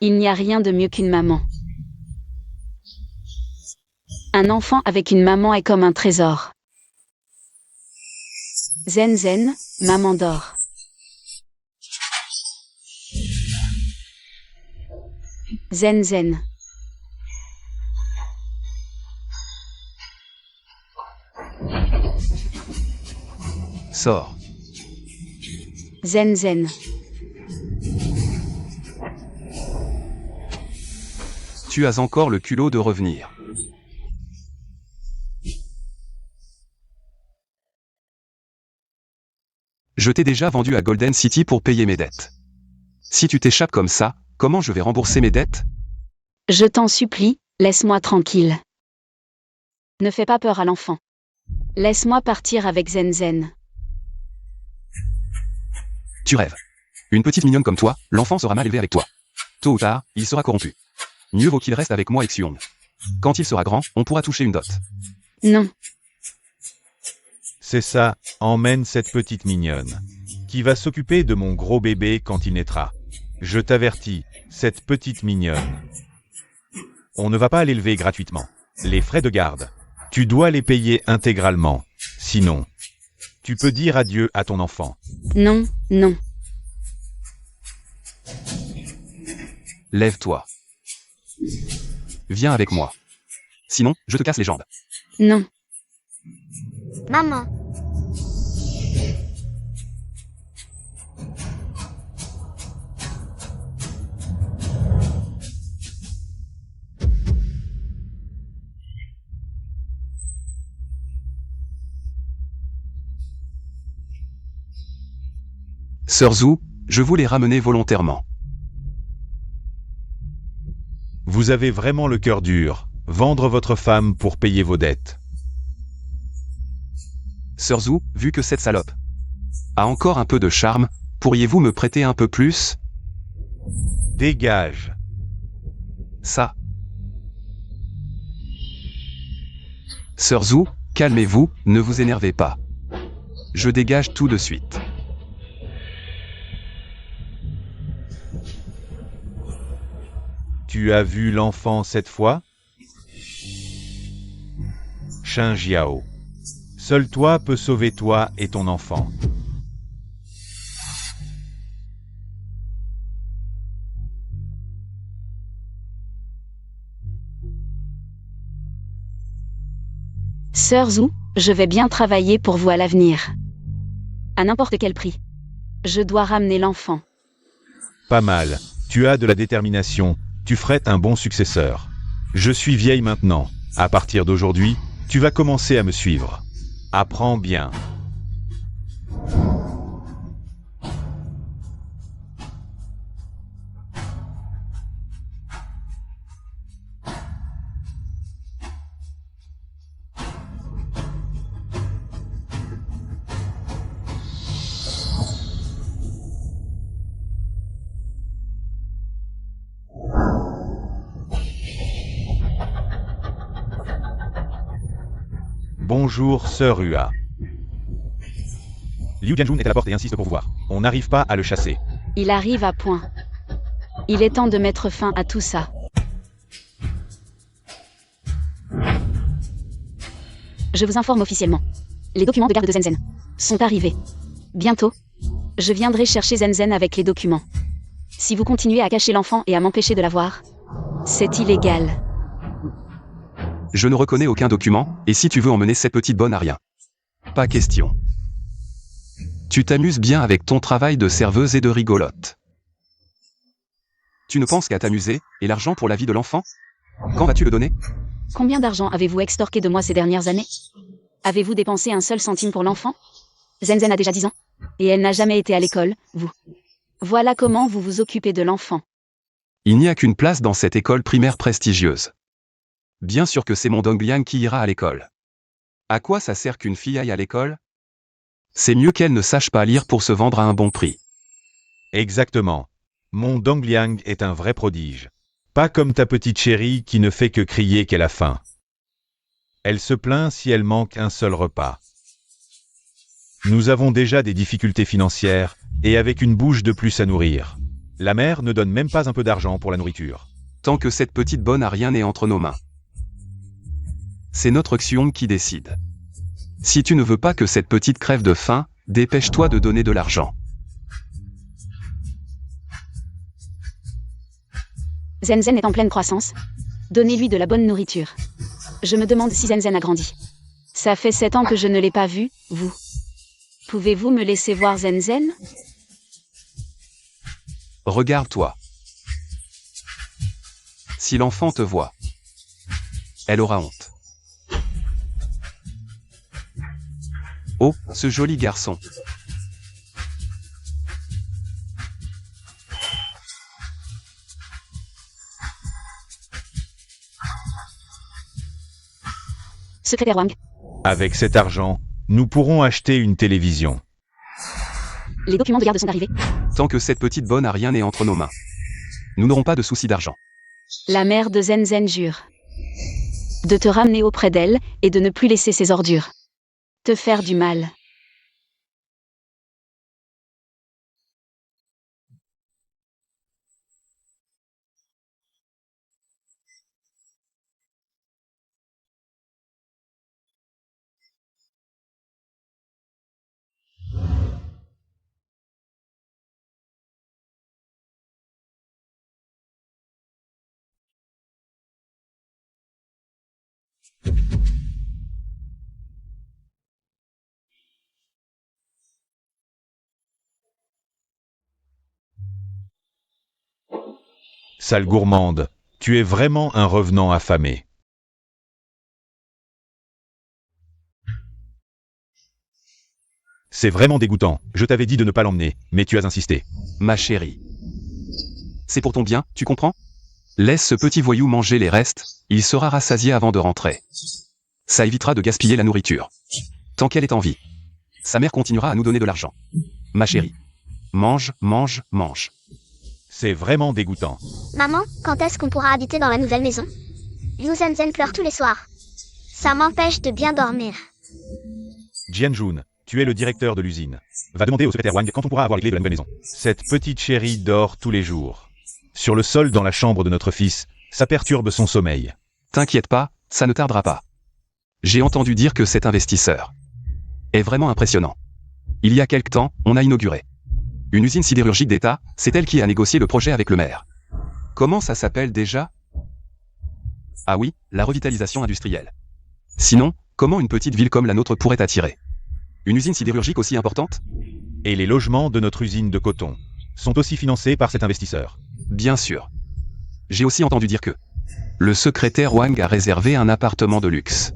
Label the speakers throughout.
Speaker 1: Il n'y a rien de mieux qu'une maman. Un enfant avec une maman est comme un trésor. Zen zen, maman dort. Zen zen.
Speaker 2: Sors.
Speaker 1: Zen zen.
Speaker 2: Tu as encore le culot de revenir. Je t'ai déjà vendu à Golden City pour payer mes dettes. Si tu t'échappes comme ça, comment je vais rembourser mes dettes?
Speaker 1: Je t'en supplie, laisse-moi tranquille. Ne fais pas peur à l'enfant. Laisse-moi partir avec Zen zen.
Speaker 2: Tu rêves. Une petite mignonne comme toi, l'enfant sera mal élevé avec toi. Tôt ou tard, il sera corrompu. Mieux vaut qu'il reste avec moi et Xiong. Quand il sera grand, on pourra toucher une dot.
Speaker 1: Non.
Speaker 3: C'est ça, emmène cette petite mignonne. Qui va s'occuper de mon gros bébé quand il naîtra. Je t'avertis, cette petite mignonne. On ne va pas l'élever gratuitement. Les frais de garde, tu dois les payer intégralement. Sinon, tu peux dire adieu à ton enfant.
Speaker 1: Non, non.
Speaker 2: Lève-toi. Viens avec moi. Sinon, je te casse les jambes.
Speaker 1: Non.
Speaker 4: Maman.
Speaker 2: Sœur Zhu, je vous l'ai ramené volontairement.
Speaker 3: Vous avez vraiment le cœur dur. Vendre votre femme pour payer vos dettes.
Speaker 2: Sœur Zhu, vu que cette salope a encore un peu de charme, pourriez-vous me prêter un peu plus?
Speaker 3: Dégage.
Speaker 2: Ça. Sœur Zhu, calmez-vous, ne vous énervez pas. Je dégage tout de suite.
Speaker 3: Tu as vu l'enfant cette fois? Shen Jiao. Seul toi peux sauver toi et ton enfant.
Speaker 1: Sœur Zhu, je vais bien travailler pour vous à l'avenir. À n'importe quel prix. Je dois ramener l'enfant.
Speaker 3: Pas mal. Tu as de la détermination. Tu ferais un bon successeur. Je suis vieille maintenant. À partir d'aujourd'hui, tu vas commencer à me suivre. Apprends bien. Bonjour, sœur Hua. Liu Jianjun est à la porte et insiste pour vous voir. On n'arrive pas à le chasser.
Speaker 1: Il arrive à point. Il est temps de mettre fin à tout ça. Je vous informe officiellement. Les documents de garde de Zen Zen sont arrivés. Bientôt, je viendrai chercher Zen Zen avec les documents. Si vous continuez à cacher l'enfant et à m'empêcher de l'avoir, c'est illégal.
Speaker 2: Je ne reconnais aucun document, et si tu veux emmener cette petite bonne à rien. Pas question. Tu t'amuses bien avec ton travail de serveuse et de rigolote. Tu ne penses qu'à t'amuser, et l'argent pour la vie de l'enfant? Quand vas-tu le donner?
Speaker 1: Combien d'argent avez-vous extorqué de moi ces dernières années? Avez-vous dépensé un seul centime pour l'enfant? Zen Zen a déjà 10 ans, et elle n'a jamais été à l'école, vous. Voilà comment vous vous occupez de l'enfant.
Speaker 2: Il n'y a qu'une place dans cette école primaire prestigieuse. Bien sûr que c'est mon Dongliang qui ira à l'école. À quoi ça sert qu'une fille aille à l'école? C'est mieux qu'elle ne sache pas lire pour se vendre à un bon prix.
Speaker 3: Exactement. Mon Dongliang est un vrai prodige. Pas comme ta petite chérie qui ne fait que crier qu'elle a faim. Elle se plaint si elle manque un seul repas. Nous avons déjà des difficultés financières, et avec une bouche de plus à nourrir. La mère ne donne même pas un peu d'argent pour la nourriture.
Speaker 2: Tant que cette petite bonne a rien n'est entre nos mains. C'est notre Xiong qui décide. Si tu ne veux pas que cette petite crève de faim, dépêche-toi de donner de l'argent.
Speaker 1: Zenzen est en pleine croissance. Donnez-lui de la bonne nourriture. Je me demande si Zenzen a grandi. Ça fait 7 ans que je ne l'ai pas vu, vous. Pouvez-vous me laisser voir Zenzen?
Speaker 2: Regarde-toi. Si l'enfant te voit, elle aura honte. Oh, ce joli garçon.
Speaker 1: Secrétaire Wang,
Speaker 3: Avec cet argent, nous pourrons acheter une télévision.
Speaker 1: les documents de garde sont arrivés.
Speaker 2: Tant que cette petite bonne a rien n'est entre nos mains. Nous n'aurons pas de soucis d'argent.
Speaker 1: La mère de Zenzen jure de te ramener auprès d'elle et de ne plus laisser ses ordures te faire du mal.
Speaker 3: Sale gourmande, tu es vraiment un revenant affamé. C'est vraiment dégoûtant, je t'avais dit de ne pas l'emmener, mais tu as insisté.
Speaker 2: Ma chérie. C'est pour ton bien, tu comprends? Laisse ce petit voyou manger les restes, il sera rassasié avant de rentrer. Ça évitera de gaspiller la nourriture. Tant qu'elle est en vie. Sa mère continuera à nous donner de l'argent. Ma chérie. Mange, mange, mange.
Speaker 3: C'est vraiment dégoûtant.
Speaker 4: Maman, quand est-ce qu'on pourra habiter dans la nouvelle maison? Liu Zenzen pleure tous les soirs. Ça m'empêche de bien dormir.
Speaker 3: Jianjun, tu es le directeur de l'usine. Va demander au secrétaire Wang quand on pourra avoir les clés de la nouvelle maison. Cette petite chérie dort tous les jours. Sur le sol dans la chambre de notre fils, ça perturbe son sommeil.
Speaker 2: T'inquiète pas, ça ne tardera pas. J'ai entendu dire que cet investisseur est vraiment impressionnant. Il y a quelque temps, on a inauguré une usine sidérurgique d'État, c'est elle qui a négocié le projet avec le maire. Comment ça s'appelle déjà? Ah oui, la revitalisation industrielle. Sinon, comment une petite ville comme la nôtre pourrait attirer une usine sidérurgique aussi importante?
Speaker 3: Et les logements de notre usine de coton sont aussi financés par cet investisseur.
Speaker 2: Bien sûr. J'ai aussi entendu dire que le secrétaire Wang a réservé un appartement de luxe.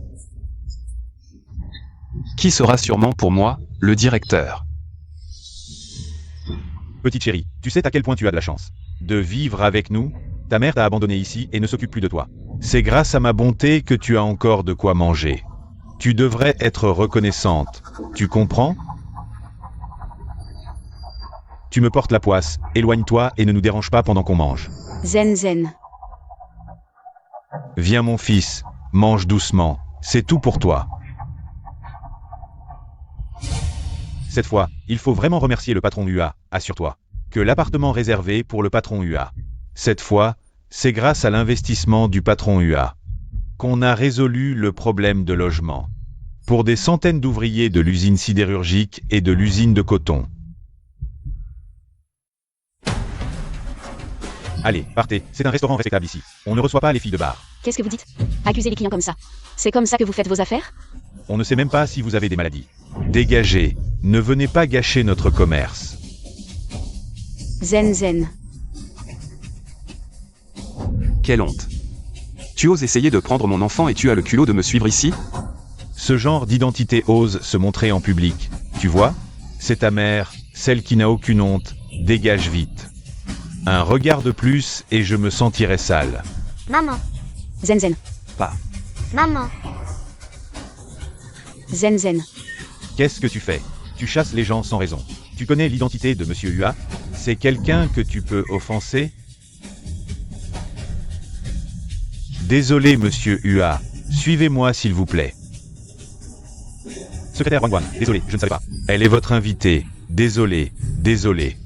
Speaker 2: Qui sera sûrement pour moi, le directeur.
Speaker 3: Petite chérie, tu sais à quel point tu as de la chance de vivre avec nous. Ta mère t'a abandonné ici et ne s'occupe plus de toi. C'est grâce à ma bonté que tu as encore de quoi manger. Tu devrais être reconnaissante. Tu comprends? Tu me portes la poisse, éloigne-toi et ne nous dérange pas pendant qu'on mange.
Speaker 1: Zenzen,
Speaker 3: Viens mon fils, mange doucement, c'est tout pour toi. Cette fois, il faut vraiment remercier le patron UA, assure-toi, que l'appartement réservé pour le patron UA. Cette fois, c'est grâce à l'investissement du patron UA qu'on a résolu le problème de logement pour des centaines d'ouvriers de l'usine sidérurgique et de l'usine de coton. Allez, partez, c'est un restaurant respectable ici. On ne reçoit pas les filles de bar.
Speaker 1: qu'est-ce que vous dites? Accuser les clients comme ça. C'est comme ça que vous faites vos affaires?
Speaker 3: On ne sait même pas si vous avez des maladies. Dégagez, ne venez pas gâcher notre commerce.
Speaker 1: Zenzen,
Speaker 2: Quelle honte. Tu oses essayer de prendre mon enfant et tu as le culot de me suivre ici?
Speaker 3: Ce genre d'identité ose se montrer en public. Tu vois? C'est ta mère, celle qui n'a aucune honte. Dégage vite. Un regard de plus et je me sentirai sale.
Speaker 4: Maman,
Speaker 1: Zenzen,
Speaker 2: Pas.
Speaker 4: maman,
Speaker 1: Zenzen,
Speaker 3: Qu'est-ce que tu fais? Tu chasses les gens sans raison. Tu connais l'identité de Monsieur UA? C'est quelqu'un que tu peux offenser? Désolé Monsieur UA. Suivez-moi s'il vous plaît. Secrétaire Wang Wang, désolé, je ne savais pas. Elle est votre invitée. Désolé, désolé.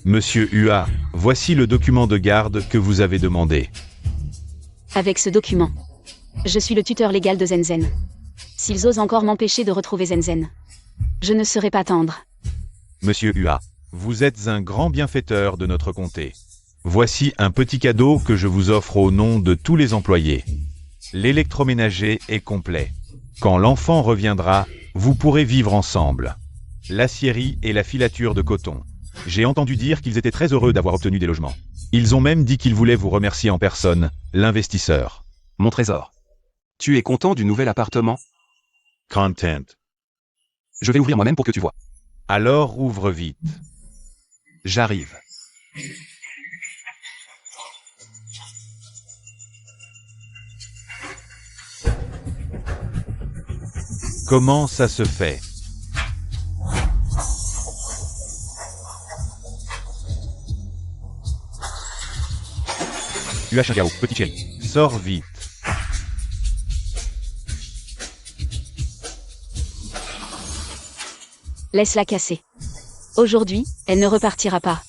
Speaker 3: Monsieur Hua, voici le document de garde que vous avez demandé.
Speaker 1: Avec ce document, je suis le tuteur légal de Zenzen. S'ils osent encore m'empêcher de retrouver Zenzen, je ne serai pas tendre.
Speaker 3: Monsieur Hua, vous êtes un grand bienfaiteur de notre comté. Voici un petit cadeau que je vous offre au nom de tous les employés. L'électroménager est complet. Quand l'enfant reviendra, vous pourrez vivre ensemble. L'aciérie et la filature de coton. J'ai entendu dire qu'ils étaient très heureux d'avoir obtenu des logements. Ils ont même dit qu'ils voulaient vous remercier en personne, l'investisseur.
Speaker 2: Mon trésor. Tu es content du nouvel appartement?
Speaker 3: Content.
Speaker 2: Je vais ouvrir moi-même pour que tu vois.
Speaker 3: Alors ouvre vite.
Speaker 2: J'arrive.
Speaker 3: Comment ça se fait? Hua Shinjiao, petit chéri, sors vite.
Speaker 1: Laisse-la casser. Aujourd'hui, elle ne repartira pas.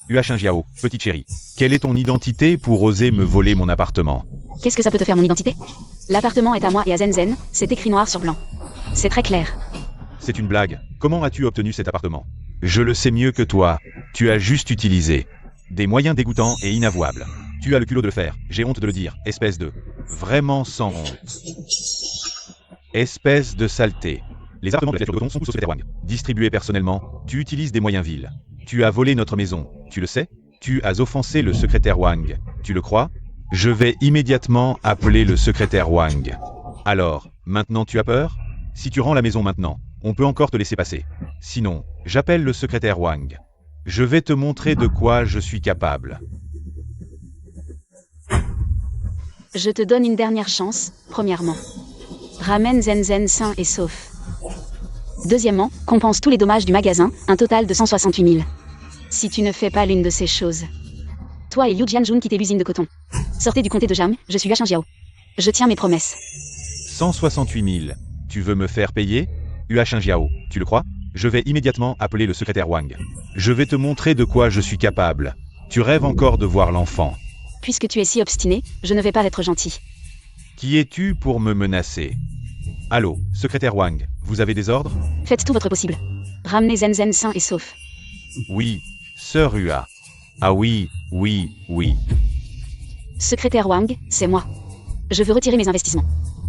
Speaker 3: Hua Shinjiao, petit chéri, quelle est ton identité pour oser me voler mon appartement?
Speaker 1: Qu'est-ce que ça peut te faire, mon identité? L'appartement est à moi et à Zenzen, c'est écrit noir sur blanc. C'est très clair.
Speaker 3: C'est une blague. Comment as-tu obtenu cet appartement? Je le sais mieux que toi. Tu as juste utilisé des moyens dégoûtants et inavouables. Tu as le culot de le faire. J'ai honte de le dire. Espèce de... Vraiment sans honte. Espèce de saleté. Les appartements de la filature de coton sont tous au secrétaire Wang. Distribués personnellement, tu utilises des moyens vils. Tu as volé notre maison. Tu le sais? Tu as offensé le secrétaire Wang. Tu le crois? Je vais immédiatement appeler le secrétaire Wang. Alors, maintenant tu as peur? Si tu rends la maison maintenant, on peut encore te laisser passer. Sinon, j'appelle le secrétaire Wang. Je vais te montrer de quoi je suis capable.
Speaker 1: Je te donne une dernière chance, premièrement. Ramène Zenzen sain et sauf. Deuxièmement, compense tous les dommages du magasin, un total de 168 000. Si tu ne fais pas l'une de ces choses. Toi et Liu Jianjun quittez l'usine de coton. Sortez du comté de Jam, je suis Hua Shinjiao. Je tiens mes promesses.
Speaker 3: 168 000. Tu veux me faire payer? Hua Shinjiao, tu le crois? Je vais immédiatement appeler le secrétaire Wang. Je vais te montrer de quoi je suis capable. Tu rêves encore de voir l'enfant.
Speaker 1: Puisque tu es si obstiné, je ne vais pas être gentil.
Speaker 3: Qui es-tu pour me menacer? Allô, secrétaire Wang, vous avez des ordres?
Speaker 1: Faites tout votre possible. Ramenez Zenzen sain et sauf.
Speaker 3: Oui, sœur Hua. Ah oui, oui, oui.
Speaker 1: Secrétaire Wang, c'est moi. Je veux retirer mes investissements.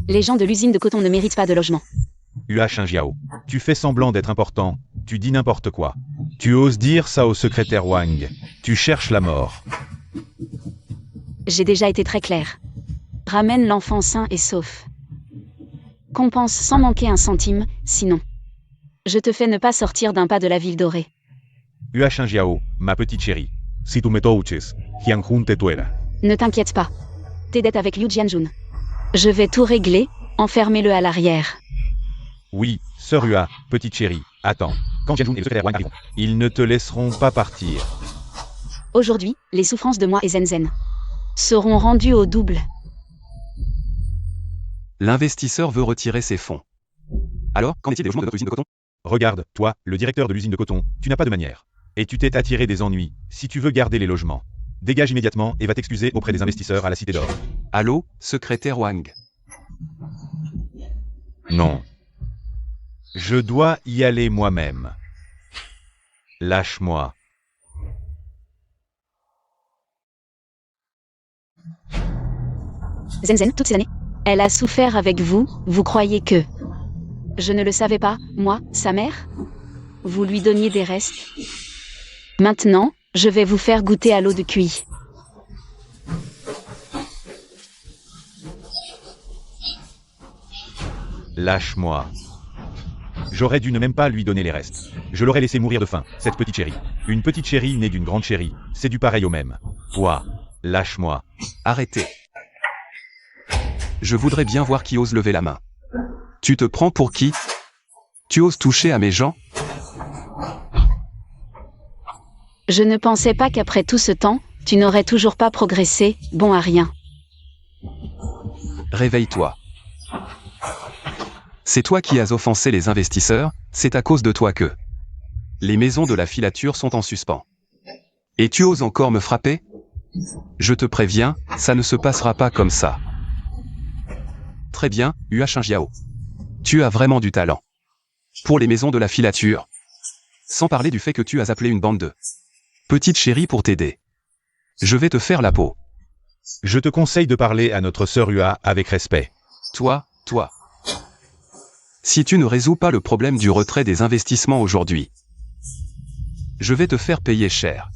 Speaker 1: Les gens de l'usine de coton ne méritent pas de logement.
Speaker 3: Hua Shinjiao, tu fais semblant d'être important, tu dis n'importe quoi. Tu oses dire ça au secrétaire Wang. Tu cherches la mort.
Speaker 1: J'ai déjà été très clair. Ramène l'enfant sain et sauf. Compense sans manquer un centime, sinon. Je te fais ne pas sortir d'un pas de la ville dorée.
Speaker 3: Hua Shinjiao, ma petite chérie. Si tu me touches, Hyunjun te tuera.
Speaker 1: Ne t'inquiète pas. Tes dettes avec Liu Jianjun. Je vais tout régler, enfermez-le à l'arrière.
Speaker 3: Oui, sœur Hua, petite chérie, attends. Quand Jianjun et le secrétaire Wang arriveront, ils ne te laisseront pas partir.
Speaker 1: Aujourd'hui, les souffrances de moi et Zenzen seront rendues au double.
Speaker 2: L'investisseur veut retirer ses fonds. Alors, qu'en est-il des logements de notre usine de coton?
Speaker 3: Regarde, toi, le directeur de l'usine de coton, tu n'as pas de manière. Et tu t'es attiré des ennuis, si tu veux garder les logements. Dégage immédiatement et va t'excuser auprès des investisseurs à la Cité d'Or.
Speaker 2: Allô, secrétaire Wang.
Speaker 3: Non. Je dois y aller moi-même. Lâche-moi.
Speaker 1: Zenzen, toutes ces années, elle a souffert avec vous, vous croyez que... Je ne le savais pas, moi, sa mère? Vous lui donniez des restes. Maintenant, je vais vous faire goûter à l'eau de cuit.
Speaker 3: Lâche-moi. J'aurais dû ne même pas lui donner les restes. Je l'aurais laissé mourir de faim, cette petite chérie. Une petite chérie née d'une grande chérie, c'est du pareil au même. Toi, lâche-moi.
Speaker 2: Arrêtez. Je voudrais bien voir qui ose lever la main. Tu te prends pour qui? Tu oses toucher à mes gens?
Speaker 1: Je ne pensais pas qu'après tout ce temps, tu n'aurais toujours pas progressé, bon à rien.
Speaker 2: Réveille-toi. C'est toi qui as offensé les investisseurs, c'est à cause de toi que... Les maisons de la filature sont en suspens. Et tu oses encore me frapper? Je te préviens, ça ne se passera pas comme ça. Très bien, Hua Shinjiao. Tu as vraiment du talent. Pour les maisons de la filature. Sans parler du fait que tu as appelé une bande de petites chéries pour t'aider. Je vais te faire la peau.
Speaker 3: Je te conseille de parler à notre sœur Hua avec respect.
Speaker 2: Toi. Si tu ne résous pas le problème du retrait des investissements aujourd'hui, je vais te faire payer cher.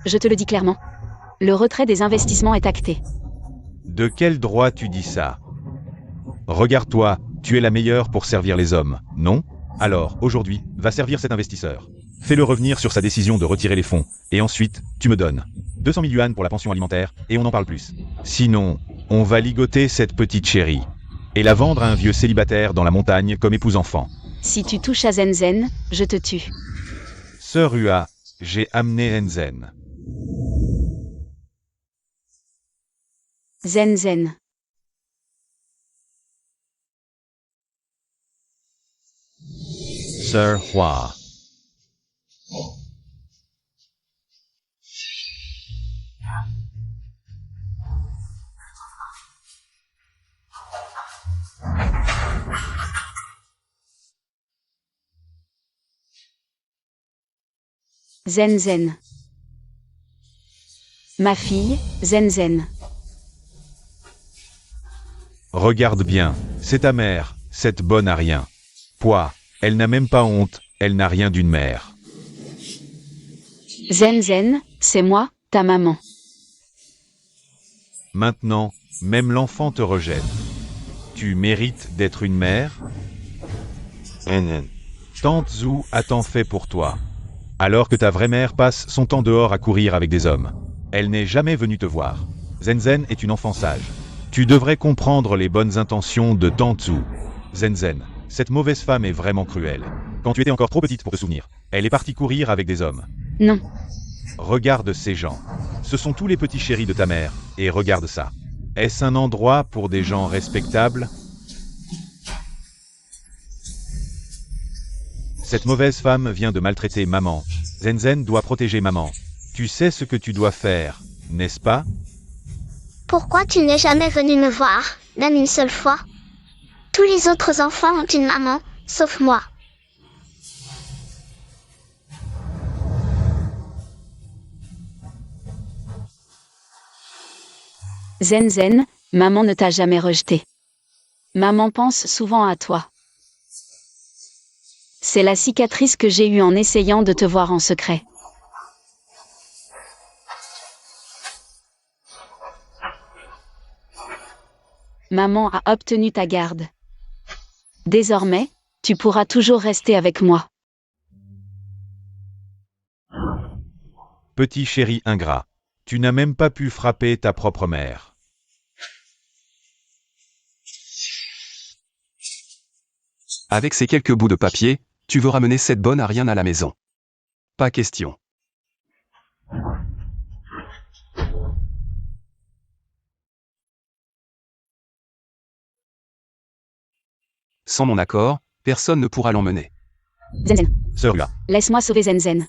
Speaker 1: Je te le dis clairement. Le retrait des investissements est acté.
Speaker 3: De quel droit tu dis ça? Regarde-toi, tu es la meilleure pour servir les hommes, non? Alors, aujourd'hui, va servir cet investisseur. Fais-le revenir sur sa décision de retirer les fonds, et ensuite, tu me donnes 200 000 yuan pour la pension alimentaire, et on n'en parle plus. Sinon, on va ligoter cette petite chérie, et la vendre à un vieux célibataire dans la montagne comme épouse-enfant.
Speaker 1: Si tu touches à Zenzen, je te tue.
Speaker 3: Sœur Hua, j'ai amené Zenzen.
Speaker 1: Zenzen.
Speaker 3: Sœur Hua.
Speaker 1: Zenzen. Ma fille, Zenzen.
Speaker 3: Regarde bien, c'est ta mère, cette bonne à rien. Pouah, elle n'a même pas honte, elle n'a rien d'une mère.
Speaker 1: Zenzen, c'est moi, ta maman.
Speaker 3: Maintenant, même l'enfant te rejette. Tu mérites d'être une mère? Tante Zhu a tant fait pour toi. Alors que ta vraie mère passe son temps dehors à courir avec des hommes. Elle n'est jamais venue te voir. Zenzen est une enfant sage. Tu devrais comprendre les bonnes intentions de Tante Zhu. Zenzen, cette mauvaise femme est vraiment cruelle. Quand tu étais encore trop petite pour te souvenir, elle est partie courir avec des hommes.
Speaker 1: Non.
Speaker 3: Regarde ces gens. Ce sont tous les petits chéris de ta mère, et regarde ça. Est-ce un endroit pour des gens respectables? Cette mauvaise femme vient de maltraiter maman. Zenzen doit protéger maman. Tu sais ce que tu dois faire, n'est-ce pas?
Speaker 4: Pourquoi tu n'es jamais venu me voir, même une seule fois? Tous les autres enfants ont une maman, sauf moi.
Speaker 1: Zenzen, maman ne t'a jamais rejeté. Maman pense souvent à toi. C'est la cicatrice que j'ai eue en essayant de te voir en secret. Maman a obtenu ta garde. Désormais, tu pourras toujours rester avec moi.
Speaker 3: Petit chéri ingrat, tu n'as même pas pu frapper ta propre mère.
Speaker 2: Avec ces quelques bouts de papier, tu veux ramener cette bonne à rien à la maison. Pas question. Sans mon accord, personne ne pourra l'emmener.
Speaker 1: Zenzen,
Speaker 3: Sœur Hua.
Speaker 1: laisse-moi sauver Zenzen.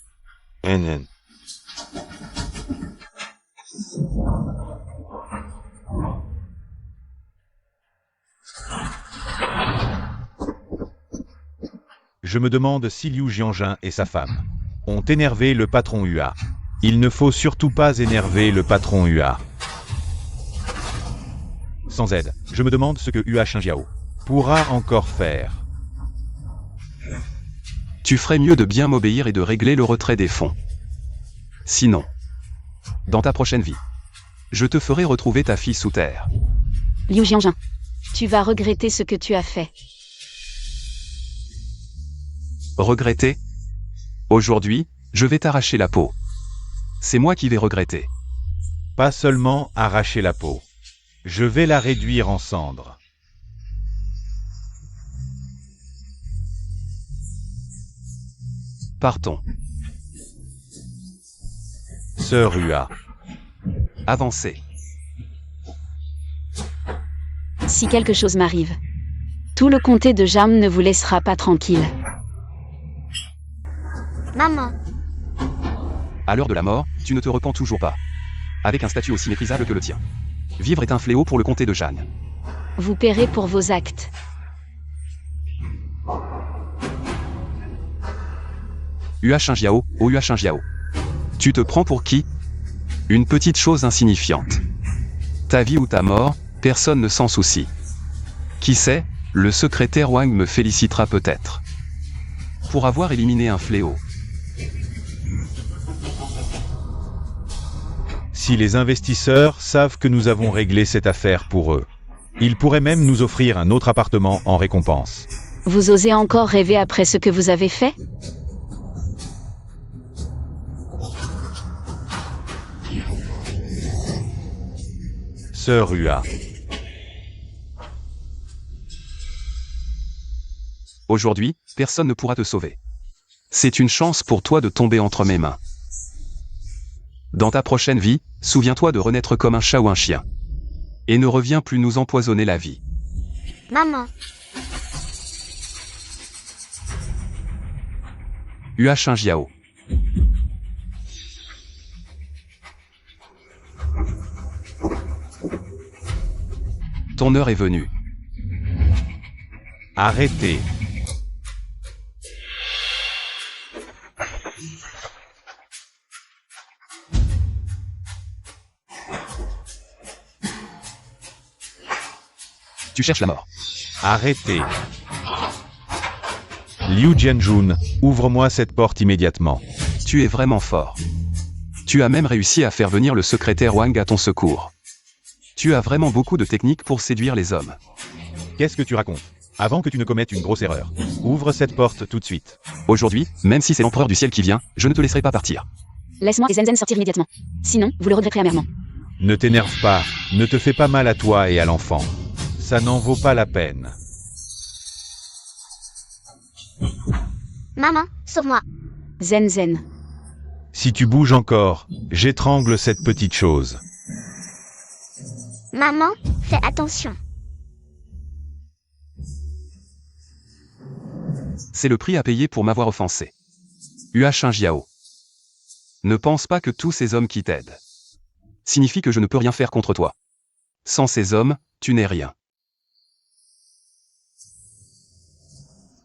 Speaker 3: Je me demande si Liu Jianjin et sa femme ont énervé le patron Hua. Il ne faut surtout pas énerver le patron Hua. Sans aide, je me demande ce que Hua Shinjiao pourra encore faire.
Speaker 2: Tu ferais mieux de bien m'obéir et de régler le retrait des fonds. Sinon, dans ta prochaine vie, je te ferai retrouver ta fille sous terre.
Speaker 1: Liu Jianjin, tu vas regretter ce que tu as fait.
Speaker 2: Regretter? Aujourd'hui, je vais t'arracher la peau. C'est moi qui vais regretter.
Speaker 3: Pas seulement arracher la peau. Je vais la réduire en cendres.
Speaker 2: Partons.
Speaker 3: Sœur Hua.
Speaker 2: Avancez.
Speaker 1: Si quelque chose m'arrive, tout le comté de Jam ne vous laissera pas tranquille.
Speaker 4: Maman,
Speaker 2: À l'heure de la mort, tu ne te repens toujours pas. Avec un statut aussi méprisable que le tien. Vivre est un fléau pour le comté de Jeanne.
Speaker 1: Vous paierez pour vos actes.
Speaker 2: Hua Shinjiao, oh Hua Shinjiao. Tu te prends pour qui? Une petite chose insignifiante. Ta vie ou ta mort, personne ne s'en soucie. Qui sait, le secrétaire Wang me félicitera peut-être. Pour avoir éliminé un fléau.
Speaker 3: Si les investisseurs savent que nous avons réglé cette affaire pour eux, ils pourraient même nous offrir un autre appartement en récompense.
Speaker 1: Vous osez encore rêver après ce que vous avez fait?
Speaker 3: Sœur Hua,
Speaker 2: Aujourd'hui, personne ne pourra te sauver. C'est une chance pour toi de tomber entre mes mains. Dans ta prochaine vie, souviens-toi de renaître comme un chat ou un chien. Et ne reviens plus nous empoisonner la vie.
Speaker 4: maman,
Speaker 2: Hua Shinjiao. Ton heure est venue.
Speaker 3: arrêtez.
Speaker 2: Tu cherches la mort.
Speaker 3: Arrêtez. Liu Jianjun, ouvre-moi cette porte immédiatement.
Speaker 2: Tu es vraiment fort. Tu as même réussi à faire venir le secrétaire Wang à ton secours. Tu as vraiment beaucoup de techniques pour séduire les hommes.
Speaker 3: Qu'est-ce que tu racontes? Avant que tu ne commettes une grosse erreur. Ouvre cette porte tout de suite.
Speaker 2: Aujourd'hui, même si c'est l'empereur du ciel qui vient, je ne te laisserai pas partir.
Speaker 1: Laisse-moi et Zenzen sortir immédiatement. Sinon, vous le regretterez amèrement.
Speaker 3: Ne t'énerve pas, ne te fais pas mal à toi et à l'enfant. Ça n'en vaut pas la peine.
Speaker 4: maman, sauve-moi.
Speaker 1: Zenzen.
Speaker 3: Si tu bouges encore, j'étrangle cette petite chose.
Speaker 4: Maman, fais attention.
Speaker 2: C'est le prix à payer pour m'avoir offensé. Hua Shinjiao. Ne pense pas que tous ces hommes qui t'aident signifie que je ne peux rien faire contre toi. Sans ces hommes, tu n'es rien.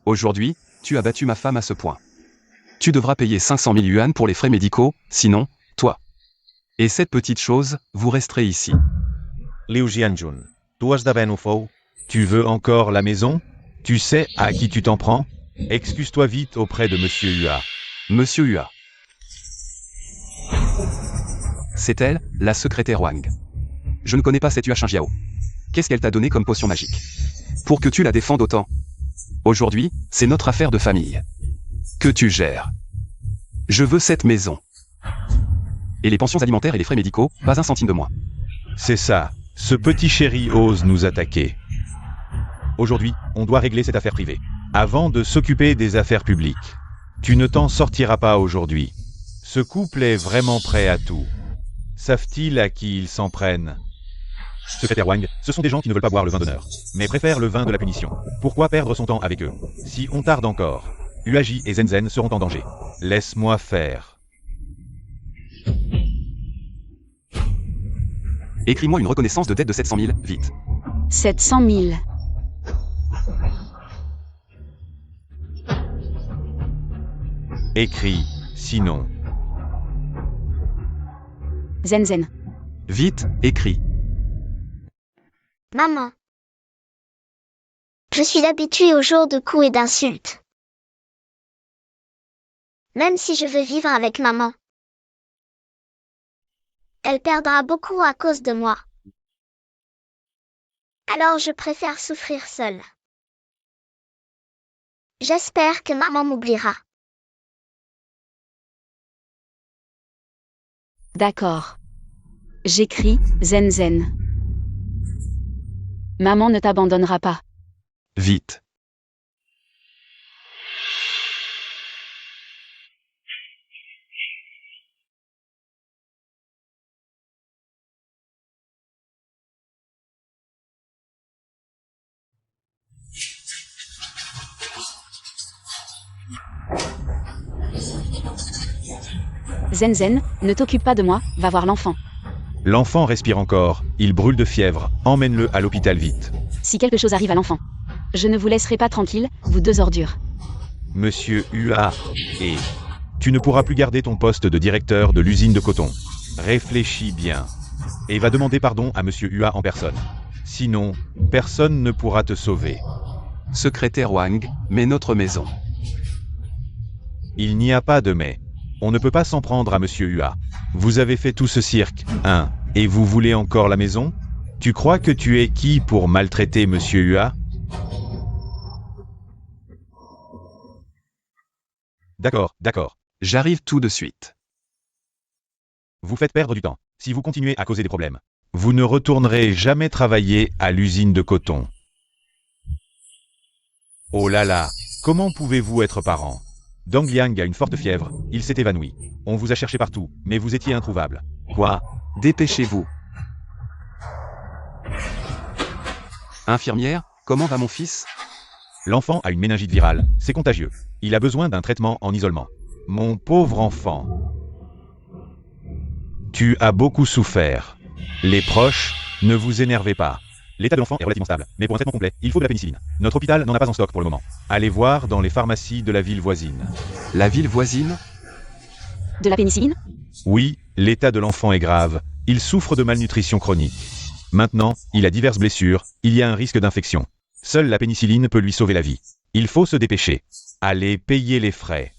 Speaker 2: Aujourd'hui, tu as battu ma femme à ce point. Tu devras payer 500 000 yuan pour les frais médicaux, sinon, toi. Et cette petite chose, vous resterez ici.
Speaker 3: Liu Jianjun, tu has d'haver un fou? Tu veux encore la maison? Tu sais à qui tu t'en prends? Excuse-toi vite auprès de Monsieur Hua.
Speaker 2: Monsieur Hua. C'est elle, la secrétaire Wang. Je ne connais pas cette Hua Shinjiao. Qu'est-ce qu'elle t'a donné comme potion magique? Pour que tu la défendes autant. Aujourd'hui, c'est notre affaire de famille. Que tu gères. Je veux cette maison. Et les pensions alimentaires et les frais médicaux, pas un centime de moins.
Speaker 3: C'est ça, ce petit chéri ose nous attaquer. Aujourd'hui, on doit régler cette affaire privée. Avant de s'occuper des affaires publiques. Tu ne t'en sortiras pas aujourd'hui. Ce couple est vraiment prêt à tout. Savent-ils à qui ils s'en prennent? Secrétaire Wang, ce sont des gens qui ne veulent pas boire le vin d'honneur, mais préfèrent le vin de la punition. Pourquoi perdre son temps avec eux? Si on tarde encore, Huaji et Zenzen seront en danger. Laisse-moi faire.
Speaker 2: Écris-moi une reconnaissance de dette de 700 000, vite.
Speaker 1: 700 000.
Speaker 3: Écris, sinon.
Speaker 1: Zenzen.
Speaker 2: Vite, écris.
Speaker 4: Maman. Je suis habituée aux jours de coups et d'insultes. Même si je veux vivre avec maman. Elle perdra beaucoup à cause de moi. Alors je préfère souffrir seule. J'espère que maman m'oubliera.
Speaker 1: D'accord. J'écris, Zenzen. Maman ne t'abandonnera pas.
Speaker 2: Vite.
Speaker 1: Zen Zen, ne t'occupe pas de moi, va voir l'enfant.
Speaker 3: L'enfant respire encore, il brûle de fièvre, emmène-le à l'hôpital vite.
Speaker 1: Si quelque chose arrive à l'enfant, je ne vous laisserai pas tranquille, vous deux ordures.
Speaker 3: Monsieur Hua, et tu ne pourras plus garder ton poste de directeur de l'usine de coton. Réfléchis bien. Et va demander pardon à Monsieur Hua en personne. Sinon, personne ne pourra te sauver.
Speaker 2: Secrétaire Wang, mais notre maison.
Speaker 3: Il n'y a pas de mais. On ne peut pas s'en prendre à Monsieur Hua. Vous avez fait tout ce cirque, hein, et vous voulez encore la maison? Tu crois que tu es qui pour maltraiter Monsieur Hua? D'accord, d'accord.
Speaker 2: J'arrive tout de suite.
Speaker 3: Vous faites perdre du temps. Si vous continuez à causer des problèmes, vous ne retournerez jamais travailler à l'usine de coton. Oh là là, comment pouvez-vous être parent? Dong Liang a une forte fièvre, il s'est évanoui. On vous a cherché partout, mais vous étiez introuvable.
Speaker 2: Quoi? Dépêchez-vous. Infirmière, comment va mon fils?
Speaker 3: L'enfant a une méningite virale, c'est contagieux. Il a besoin d'un traitement en isolement. Mon pauvre enfant. Tu as beaucoup souffert. Les proches, ne vous énervez pas. L'état de l'enfant est relativement stable, mais pour un traitement complet, il faut de la pénicilline. Notre hôpital n'en a pas en stock pour le moment. Allez voir dans les pharmacies de la ville voisine.
Speaker 2: La ville voisine?
Speaker 1: De la pénicilline?
Speaker 3: Oui, l'état de l'enfant est grave. Il souffre de malnutrition chronique. Maintenant, il a diverses blessures, il y a un risque d'infection. Seule la pénicilline peut lui sauver la vie. Il faut se dépêcher. Allez payer les frais.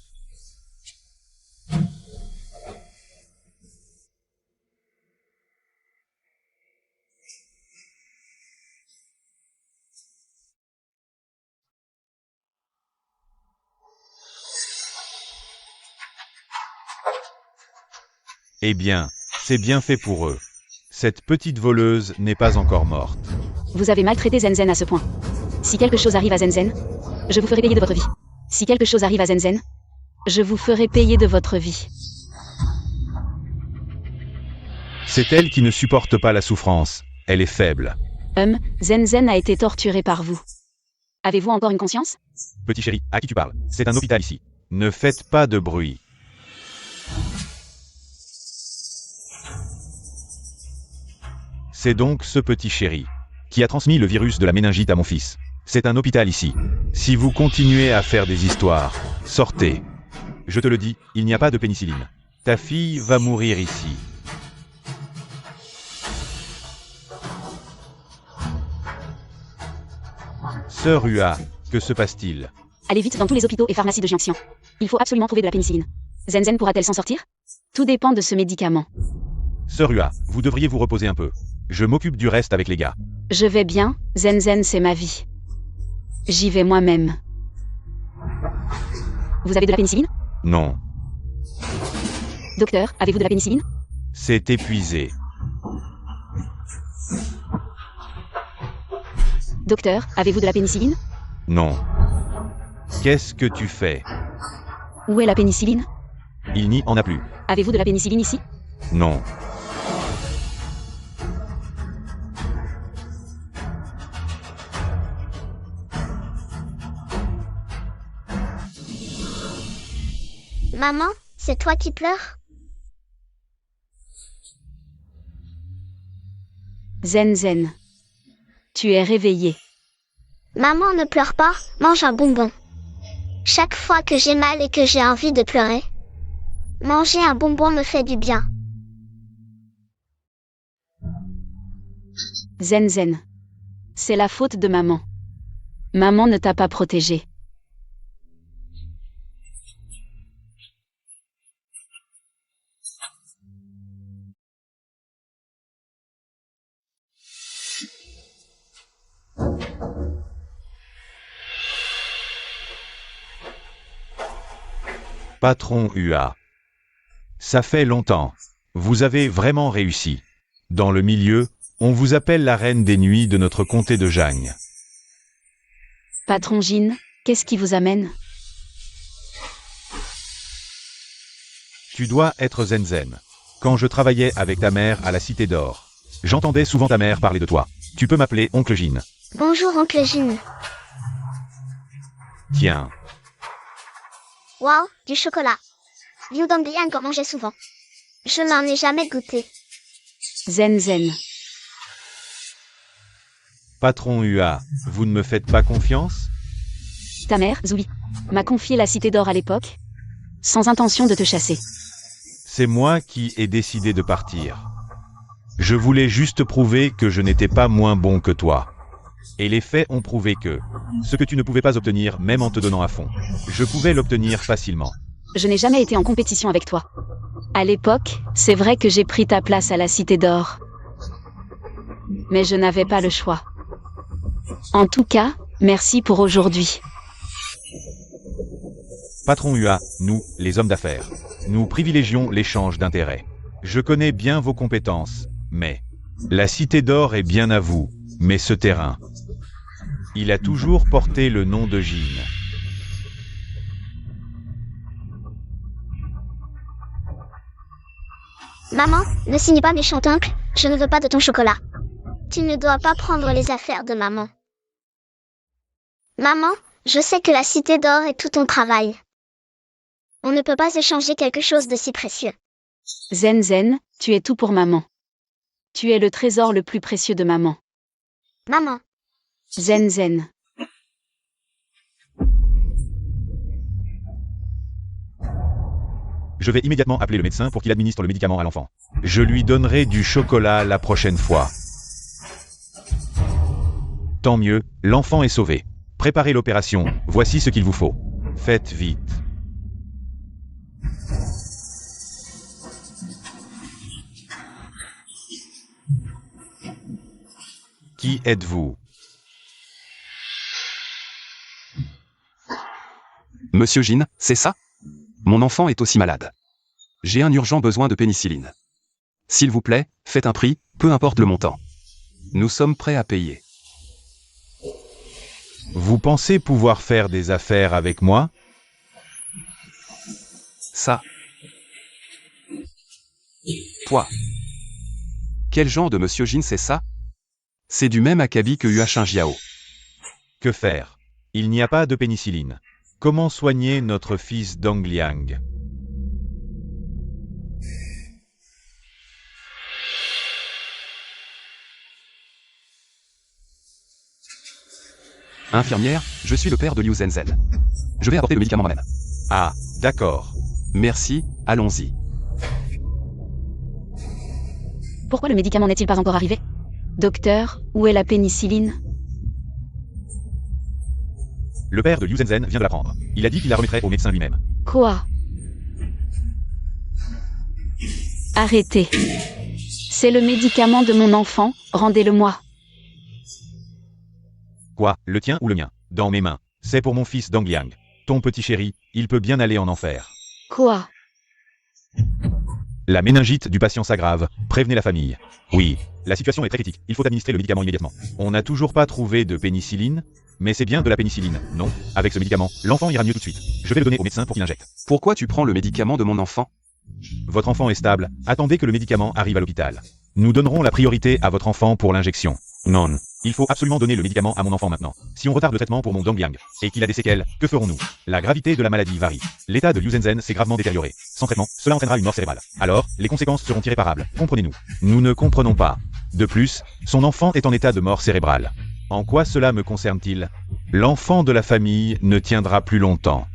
Speaker 3: Eh bien, c'est bien fait pour eux. Cette petite voleuse n'est pas encore morte.
Speaker 1: Vous avez maltraité Zen Zen à ce point. Si quelque chose arrive à Zen Zen, je vous ferai payer de votre vie. Si quelque chose arrive à Zen Zen, je vous ferai payer de votre vie.
Speaker 3: C'est elle qui ne supporte pas la souffrance. Elle est faible.
Speaker 1: Zen Zen a été torturé par vous. Avez-vous encore une conscience?
Speaker 3: Petit chéri, à qui tu parles? C'est un hôpital ici. Ne faites pas de bruit. C'est donc ce petit chéri qui a transmis le virus de la méningite à mon fils. C'est un hôpital ici. Si vous continuez à faire des histoires, sortez. Je te le dis, il n'y a pas de pénicilline. Ta fille va mourir ici. Sœur Hua, que se passe-t-il?
Speaker 1: Allez vite dans tous les hôpitaux et pharmacies de Jiangxian. Il faut absolument trouver de la pénicilline. Zen Zen pourra-t-elle s'en sortir? Tout dépend de ce médicament.
Speaker 3: Sœur Hua, vous devriez vous reposer un peu. Je m'occupe du reste avec les gars.
Speaker 1: Je vais bien, Zen Zen c'est ma vie. J'y vais moi-même. Vous avez de la pénicilline?
Speaker 3: Non,
Speaker 1: Docteur, avez-vous de la pénicilline?
Speaker 3: c'est épuisé.
Speaker 1: Docteur, avez-vous de la pénicilline?
Speaker 3: Non. Qu'est-ce que tu fais?
Speaker 1: Où est la pénicilline?
Speaker 3: Il n'y en a plus.
Speaker 1: Avez-vous de la pénicilline ici?
Speaker 3: Non.
Speaker 4: Maman, c'est toi qui pleures?
Speaker 1: Zen Zen. Tu es réveillé.
Speaker 4: Maman, ne pleure pas, mange un bonbon. Chaque fois que j'ai mal et que j'ai envie de pleurer, manger un bonbon me fait du bien.
Speaker 1: Zen Zen. C'est la faute de maman. Maman ne t'a pas protégé.
Speaker 3: Patron Hua. Ça fait longtemps. Vous avez vraiment réussi. Dans le milieu, on vous appelle la reine des nuits de notre comté de Jiang.
Speaker 1: Patron Jin, qu'est-ce qui vous amène?
Speaker 3: Tu dois être Zen Zen. Quand je travaillais avec ta mère à la Cité d'Or, j'entendais souvent ta mère parler de toi. Tu peux m'appeler Oncle Jin.
Speaker 4: Bonjour, oncle Jin.
Speaker 3: Tiens,
Speaker 4: Wow, du chocolat. Vyudong Yang en mangeait souvent. Je n'en ai jamais goûté.
Speaker 1: Zen Zen.
Speaker 3: Patron UA, vous ne me faites pas confiance?
Speaker 1: Ta mère, Zoui, m'a confié la cité d'or à l'époque, sans intention de te chasser.
Speaker 3: C'est moi qui ai décidé de partir. Je voulais juste prouver que je n'étais pas moins bon que toi. Et les faits ont prouvé que ce que tu ne pouvais pas obtenir même en te donnant à fond, je pouvais l'obtenir facilement.
Speaker 1: Je n'ai jamais été en compétition avec toi. À l'époque, c'est vrai que j'ai pris ta place à la cité d'or. Mais je n'avais pas le choix. En tout cas, merci pour aujourd'hui.
Speaker 3: Patron UA, nous, les hommes d'affaires, nous privilégions l'échange d'intérêts. Je connais bien vos compétences, mais la cité d'or est bien à vous, mais ce terrain, il a toujours porté le nom de Jin.
Speaker 4: Maman, ne signe pas méchant oncle, je ne veux pas de ton chocolat. Tu ne dois pas prendre les affaires de maman. Maman, je sais que la cité d'or est tout ton travail. On ne peut pas échanger quelque chose de si précieux.
Speaker 1: Zen Zen, tu es tout pour maman. Tu es le trésor le plus précieux de maman.
Speaker 4: Maman,
Speaker 1: Zen Zen.
Speaker 3: Je vais immédiatement appeler le médecin pour qu'il administre le médicament à l'enfant. Je lui donnerai du chocolat la prochaine fois. Tant mieux, l'enfant est sauvé. Préparez l'opération, voici ce qu'il vous faut. Faites vite. Qui êtes-vous?
Speaker 2: Monsieur Jin, c'est ça? Mon enfant est aussi malade. J'ai un urgent besoin de pénicilline. S'il vous plaît, faites un prix, peu importe le montant. Nous sommes prêts à payer.
Speaker 3: Vous pensez pouvoir faire des affaires avec moi?
Speaker 2: Ça. Toi. Quel genre de Monsieur Jin c'est ça? C'est du même acabit que Hua Jiao.
Speaker 3: Que faire? Il n'y a pas de pénicilline. Comment soigner notre fils Dong Liang?
Speaker 2: Infirmière, je suis le père de Liu Zhenzen. Je vais apporter le médicament moi-même.
Speaker 3: Ah, d'accord.
Speaker 2: Merci, allons-y.
Speaker 1: Pourquoi le médicament n'est-il pas encore arrivé? Docteur, où est la pénicilline?
Speaker 3: Le père de Liu Zhenzen vient de la prendre. Il a dit qu'il la remettrait au médecin lui-même.
Speaker 1: Quoi? Arrêtez. C'est le médicament de mon enfant, rendez-le-moi.
Speaker 3: Quoi, le tien ou le mien? Dans mes mains. C'est pour mon fils Dong Liang. Ton petit chéri, il peut bien aller en enfer.
Speaker 1: Quoi?
Speaker 3: La méningite du patient s'aggrave. Prévenez la famille. Oui, la situation est très critique. Il faut administrer le médicament immédiatement. On n'a toujours pas trouvé de pénicilline, mais c'est bien de la pénicilline, non? Avec ce médicament, l'enfant ira mieux tout de suite. Je vais le donner au médecin pour qu'il injecte.
Speaker 2: Pourquoi tu prends le médicament de mon enfant?
Speaker 3: Votre enfant est stable. Attendez que le médicament arrive à l'hôpital. Nous donnerons la priorité à votre enfant pour l'injection. Non. Il faut absolument donner le médicament à mon enfant maintenant. Si on retarde le traitement pour mon Dong Liang, et qu'il a des séquelles, que ferons-nous? La gravité de la maladie varie. L'état de Liu Zhenzen s'est gravement détérioré. Sans traitement, cela entraînera une mort cérébrale. Alors, les conséquences seront irréparables. Comprenez-nous? Nous ne comprenons pas. De plus, son enfant est en état de mort cérébrale. En quoi cela me concerne-t-il? L'enfant de la famille ne tiendra plus longtemps.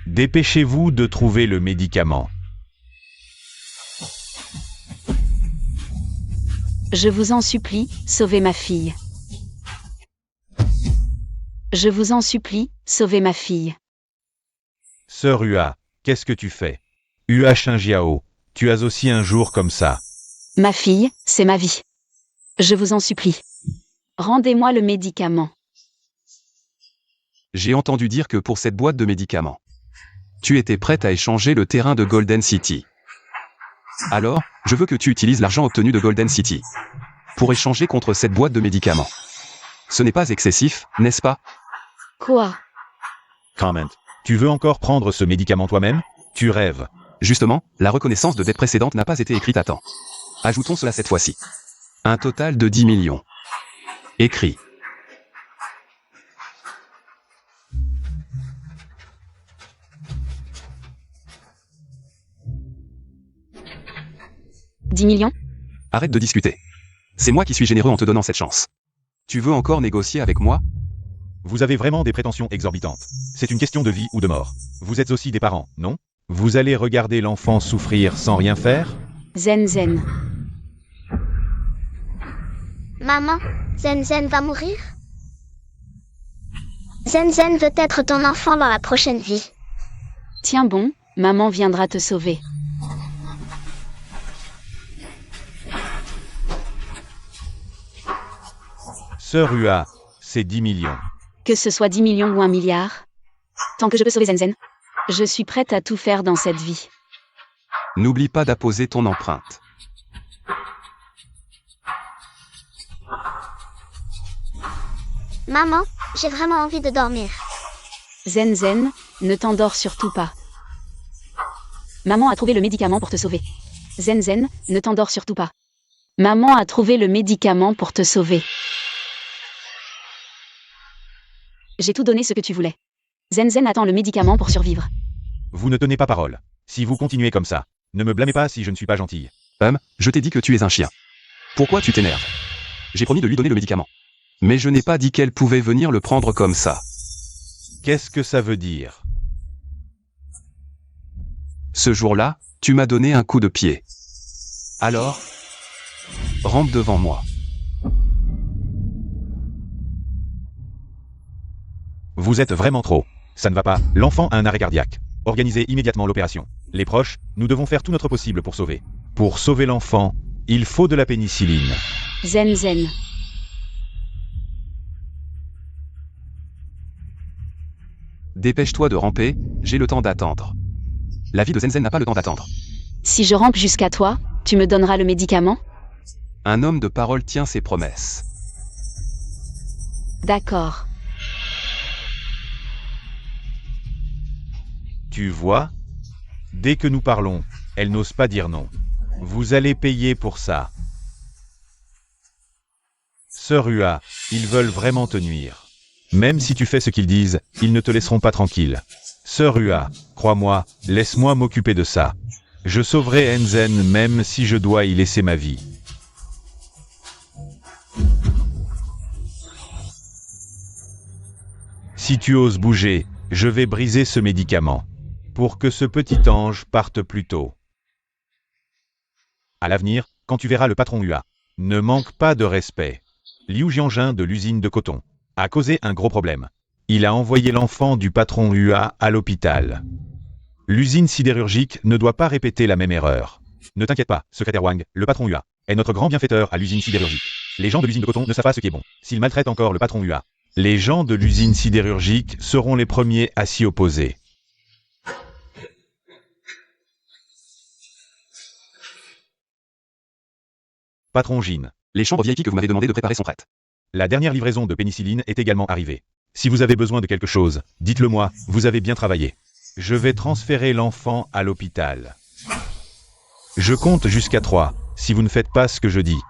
Speaker 3: Dépêchez-vous de trouver le médicament.
Speaker 1: Je vous en supplie, sauvez ma fille. Je vous en supplie, sauvez ma fille.
Speaker 3: Sœur Hua, qu'est-ce que tu fais? Hua Jiao, tu as aussi un jour comme ça.
Speaker 1: Ma fille, c'est ma vie. Je vous en supplie. Rendez-moi le médicament.
Speaker 2: J'ai entendu dire que pour cette boîte de médicaments, tu étais prête à échanger le terrain de Golden City. Alors, je veux que tu utilises l'argent obtenu de Golden City pour échanger contre cette boîte de médicaments. Ce n'est pas excessif, n'est-ce pas?
Speaker 1: Quoi?
Speaker 3: Comment? Tu veux encore prendre ce médicament toi-même? Tu rêves.
Speaker 2: Justement, la reconnaissance de dette précédente n'a pas été écrite à temps. Ajoutons cela cette fois-ci. Un total de 10 millions. Écrit.
Speaker 1: 10 millions?
Speaker 2: Arrête de discuter. C'est moi qui suis généreux en te donnant cette chance. Tu veux encore négocier avec moi?
Speaker 3: Vous avez vraiment des prétentions exorbitantes. C'est une question de vie ou de mort. Vous êtes aussi des parents, non? Vous allez regarder l'enfant souffrir sans rien faire?
Speaker 1: Zen.
Speaker 4: Maman, Zen va mourir? Zen veut être ton enfant dans la prochaine vie.
Speaker 1: Tiens bon, maman viendra te sauver.
Speaker 3: Sœur Ua, c'est 10 millions.
Speaker 1: Que ce soit 10 millions ou 1 milliard. Tant que je peux sauver Zen, je suis prête à tout faire dans cette vie.
Speaker 2: N'oublie pas d'apposer ton empreinte.
Speaker 4: Maman, j'ai vraiment envie de dormir.
Speaker 1: Zen, ne t'endors surtout pas. Maman a trouvé le médicament pour te sauver. Zen, ne t'endors surtout pas. Maman a trouvé le médicament pour te sauver. J'ai tout donné ce que tu voulais. Zen attend le médicament pour survivre.
Speaker 3: Vous ne tenez pas parole. Si vous continuez comme ça, ne me blâmez pas si je ne suis pas gentille.
Speaker 2: Je t'ai dit que tu es un chien. Pourquoi tu t'énerves? J'ai promis de lui donner le médicament. Mais je n'ai pas dit qu'elle pouvait venir le prendre comme ça.
Speaker 3: Qu'est-ce que ça veut dire?
Speaker 2: Ce jour-là, tu m'as donné un coup de pied. Alors, rampe devant moi.
Speaker 3: Vous êtes vraiment trop. Ça ne va pas, l'enfant a un arrêt cardiaque. Organisez immédiatement l'opération. Les proches, nous devons faire tout notre possible pour sauver. Pour sauver l'enfant, il faut de la pénicilline.
Speaker 1: Zen.
Speaker 2: Dépêche-toi de ramper, j'ai le temps d'attendre. La vie de Zen n'a pas le temps d'attendre.
Speaker 1: Si je rampe jusqu'à toi, tu me donneras le médicament?
Speaker 2: Un homme de parole tient ses promesses.
Speaker 1: D'accord.
Speaker 3: Tu vois? Dès que nous parlons, elle n'ose pas dire non. Vous allez payer pour ça. Sœur Ua, ils veulent vraiment te nuire. Même si tu fais ce qu'ils disent, ils ne te laisseront pas tranquille. Sœur Ua, crois-moi, laisse-moi m'occuper de ça. Je sauverai Enzen même si je dois y laisser ma vie. Si tu oses bouger, je vais briser ce médicament. Pour que ce petit ange parte plus tôt. À l'avenir, quand tu verras le patron Ua, ne manque pas de respect. Liu Jianjin de l'usine de coton a causé un gros problème. Il a envoyé l'enfant du patron Ua à l'hôpital. L'usine sidérurgique ne doit pas répéter la même erreur. Ne t'inquiète pas, secrétaire Wang, le patron Ua est notre grand bienfaiteur à l'usine sidérurgique. Les gens de l'usine de coton ne savent pas ce qui est bon. S'ils maltraitent encore le patron Ua, les gens de l'usine sidérurgique seront les premiers à s'y opposer. Patron Jin.
Speaker 2: Les chambres VIP que vous m'avez demandé de préparer sont prêtes.
Speaker 3: La dernière livraison de pénicilline est également arrivée. Si vous avez besoin de quelque chose, dites-le moi, vous avez bien travaillé. Je vais transférer l'enfant à l'hôpital. Je compte jusqu'à 3, si vous ne faites pas ce que je dis.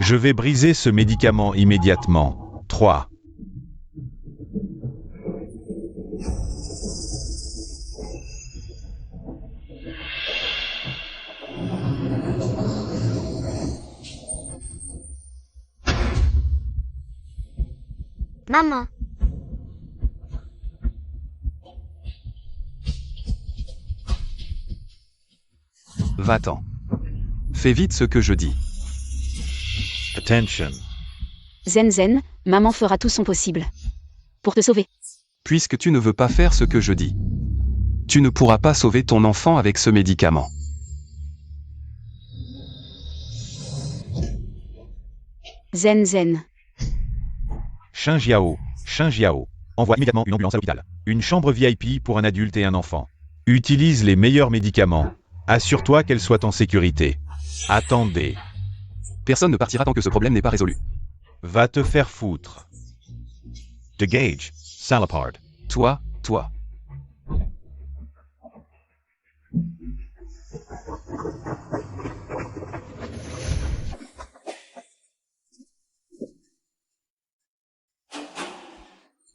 Speaker 3: Je vais briser ce médicament immédiatement. 3.
Speaker 4: Maman,
Speaker 2: Va-t'en. Fais vite ce que je dis.
Speaker 3: Attention.
Speaker 1: Zen, maman fera tout son possible. Pour te sauver.
Speaker 2: Puisque tu ne veux pas faire ce que je dis, tu ne pourras pas sauver ton enfant avec ce médicament.
Speaker 1: Zen.
Speaker 3: Shin Jiao, envoie immédiatement une ambulance à l'hôpital. Une chambre VIP pour un adulte et un enfant. Utilise les meilleurs médicaments. Assure-toi qu'elle soit en sécurité. Attendez.
Speaker 2: Personne ne partira tant que ce problème n'est pas résolu.
Speaker 3: Va te faire foutre. De Gage, Salapard.
Speaker 2: Toi.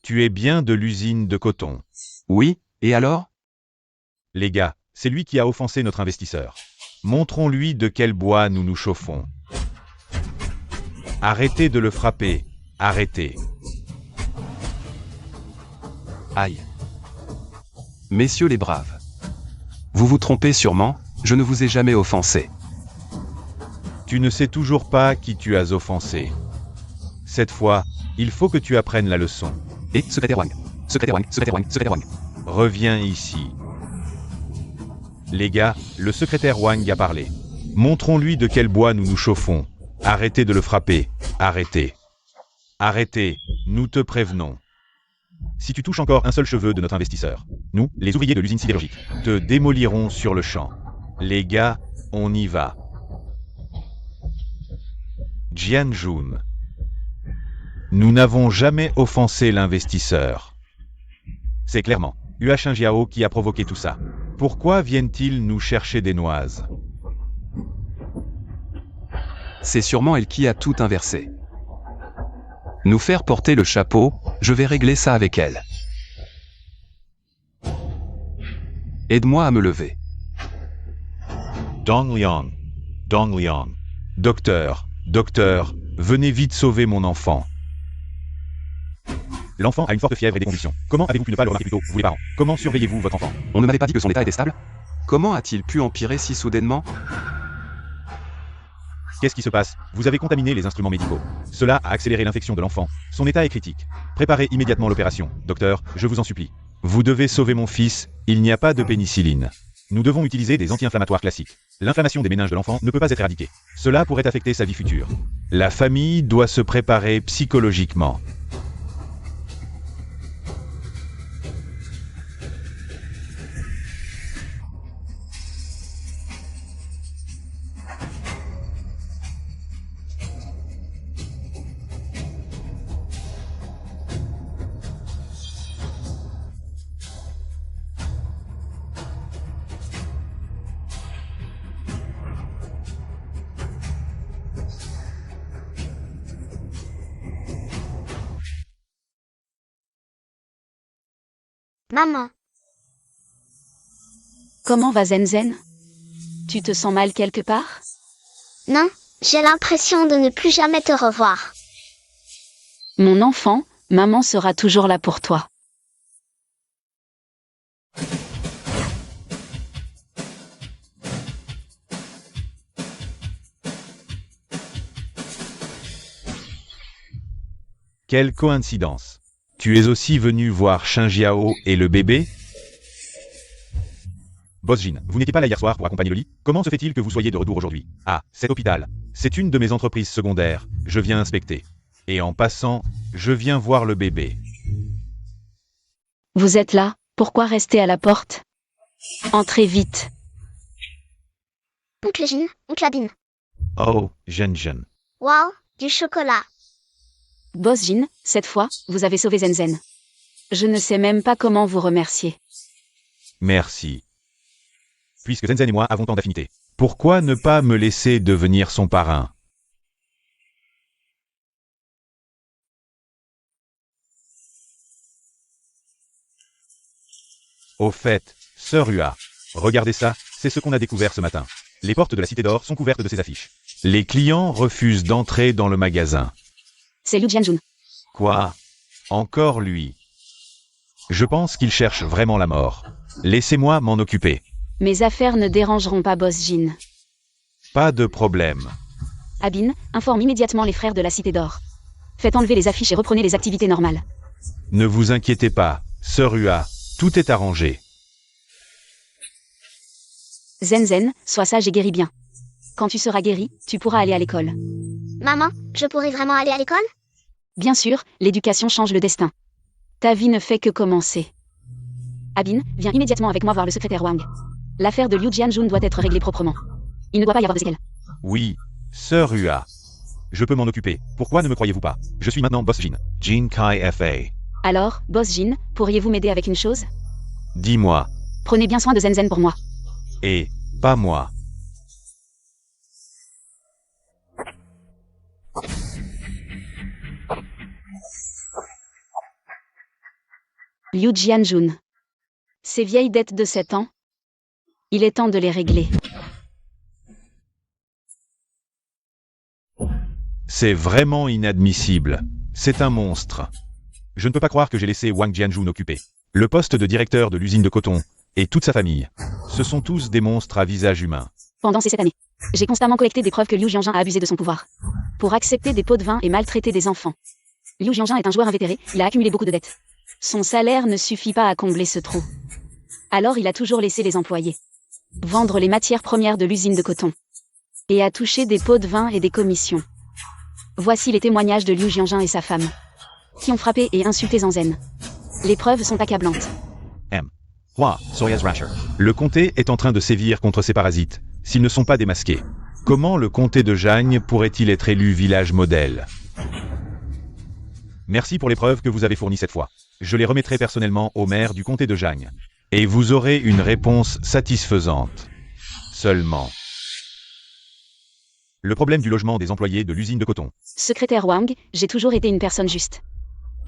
Speaker 3: Tu es bien de l'usine de coton.
Speaker 2: Oui, et alors?
Speaker 3: Les gars, c'est lui qui a offensé notre investisseur. Montrons-lui de quel bois nous nous chauffons. Arrêtez de le frapper. Arrêtez.
Speaker 2: Aïe. Messieurs les braves. Vous vous trompez sûrement, je ne vous ai jamais offensé.
Speaker 3: Tu ne sais toujours pas qui tu as offensé. Cette fois, il faut que tu apprennes la leçon.
Speaker 2: Et, secrétaire Wang. Secrétaire Wang, secrétaire Wang, secrétaire Wang.
Speaker 3: Reviens ici. Les gars, le secrétaire Wang a parlé. Montrons-lui de quel bois nous nous chauffons. Arrêtez de le frapper. Arrêtez. Arrêtez, nous te prévenons. Si tu touches encore un seul cheveu de notre investisseur, nous, les ouvriers de l'usine sidérurgique, te démolirons sur le champ. Les gars, on y va. Jianjun. Nous n'avons jamais offensé l'investisseur. C'est clairement Hua Shenjiao qui a provoqué tout ça. Pourquoi viennent-ils nous chercher des noises?
Speaker 2: C'est sûrement elle qui a tout inversé. Nous faire porter le chapeau, je vais régler ça avec elle. Aide-moi à me lever.
Speaker 3: Dong Liang. Dong Liang. Docteur, docteur, venez vite sauver mon enfant. L'enfant a une forte fièvre et des convulsions. Comment avez-vous pu ne pas le remarquer plus tôt, vous les parents? Comment surveillez-vous votre enfant?
Speaker 2: On ne m'avait pas dit que son état était stable? Comment a-t-il pu empirer si soudainement?
Speaker 3: Qu'est-ce qui se passe? Vous avez contaminé les instruments médicaux. Cela a accéléré l'infection de l'enfant. Son état est critique. Préparez immédiatement l'opération. Docteur, je vous en supplie. Vous devez sauver mon fils, il n'y a pas de pénicilline. Nous devons utiliser des anti-inflammatoires classiques. L'inflammation des méninges de l'enfant ne peut pas être éradiquée. Cela pourrait affecter sa vie future. La famille doit se préparer psychologiquement.
Speaker 4: Maman,
Speaker 1: Comment va Zenzen? Tu te sens mal quelque part?
Speaker 4: non, j'ai l'impression de ne plus jamais te revoir.
Speaker 1: Mon enfant, maman sera toujours là pour toi.
Speaker 3: Quelle coïncidence. Tu es aussi venu voir Shenjiao et le bébé? Boss Jin, vous n'étiez pas là hier soir pour accompagner le lit? Comment se fait-il que vous soyez de retour aujourd'hui? Ah, cet hôpital. C'est une de mes entreprises secondaires. Je viens inspecter. Et en passant, je viens voir le bébé.
Speaker 1: Vous êtes là, pourquoi rester à la porte? Entrez vite.
Speaker 4: Oncle Jin, oncle Abin.
Speaker 3: Oh, Zhenzhen.
Speaker 4: Wow, du chocolat.
Speaker 1: Boss Jin, cette fois, vous avez sauvé Zenzen. Je ne sais même pas comment vous remercier.
Speaker 3: Merci. Puisque Zenzen et moi avons tant d'affinités, pourquoi ne pas me laisser devenir son parrain? Au fait, sœur Hua, regardez ça, c'est ce qu'on a découvert ce matin. Les portes de la Cité d'Or sont couvertes de ces affiches. Les clients refusent d'entrer dans le magasin.
Speaker 1: C'est Liu Jianjun.
Speaker 3: Quoi? Encore lui? Je pense qu'il cherche vraiment la mort. Laissez-moi m'en occuper.
Speaker 1: Mes affaires ne dérangeront pas Boss Jin.
Speaker 3: Pas de problème.
Speaker 1: Abin, informe immédiatement les frères de la Cité d'Or. Faites enlever les affiches et reprenez les activités normales.
Speaker 3: Ne vous inquiétez pas, sœur Hua, tout est arrangé.
Speaker 1: Zenzen, sois sage et guéris bien. Quand tu seras guéri, tu pourras aller à l'école.
Speaker 4: Maman, je pourrais vraiment aller à l'école?
Speaker 1: Bien sûr, l'éducation change le destin. Ta vie ne fait que commencer. Abin, viens immédiatement avec moi voir le secrétaire Wang. L'affaire de Liu Jianjun doit être réglée proprement. Il ne doit pas y avoir de séquelles.
Speaker 3: Oui, sœur Hua. Je peux m'en occuper. Pourquoi ne me croyez-vous pas? Je suis maintenant Boss Jin. Jin Kai Fa.
Speaker 1: Alors, Boss Jin, pourriez-vous m'aider avec une chose?
Speaker 3: Dis-moi.
Speaker 1: Prenez bien soin de Zenzen pour moi.
Speaker 3: Et, pas moi.
Speaker 1: Liu Jianjun. Ces vieilles dettes de 7 ans. Il est temps de les régler.
Speaker 3: C'est vraiment inadmissible. C'est un monstre. Je ne peux pas croire que j'ai laissé Wang Jianjun occuper le poste de directeur de l'usine de coton, et toute sa famille. Ce sont tous des monstres à visage humain.
Speaker 1: Pendant ces 7 années, j'ai constamment collecté des preuves que Liu Jianjun a abusé de son pouvoir. Pour accepter des pots de vin et maltraiter des enfants. Liu Jianjun est un joueur invétéré, il a accumulé beaucoup de dettes. Son salaire ne suffit pas à combler ce trou. Alors il a toujours laissé les employés vendre les matières premières de l'usine de coton. Et à toucher des pots de vin et des commissions. Voici les témoignages de Liu Jianjun et sa femme, qui ont frappé et insulté Zanzen. Les preuves sont accablantes.
Speaker 3: Le comté est en train de sévir contre ces parasites, s'ils ne sont pas démasqués. Comment le comté de Jagne pourrait-il être élu village modèle? Merci pour les preuves que vous avez fournies cette fois. Je les remettrai personnellement au maire du comté de Jagne. Et vous aurez une réponse satisfaisante. Seulement. Le problème du logement des employés de l'usine de coton.
Speaker 1: Secrétaire Wang, j'ai toujours été une personne juste.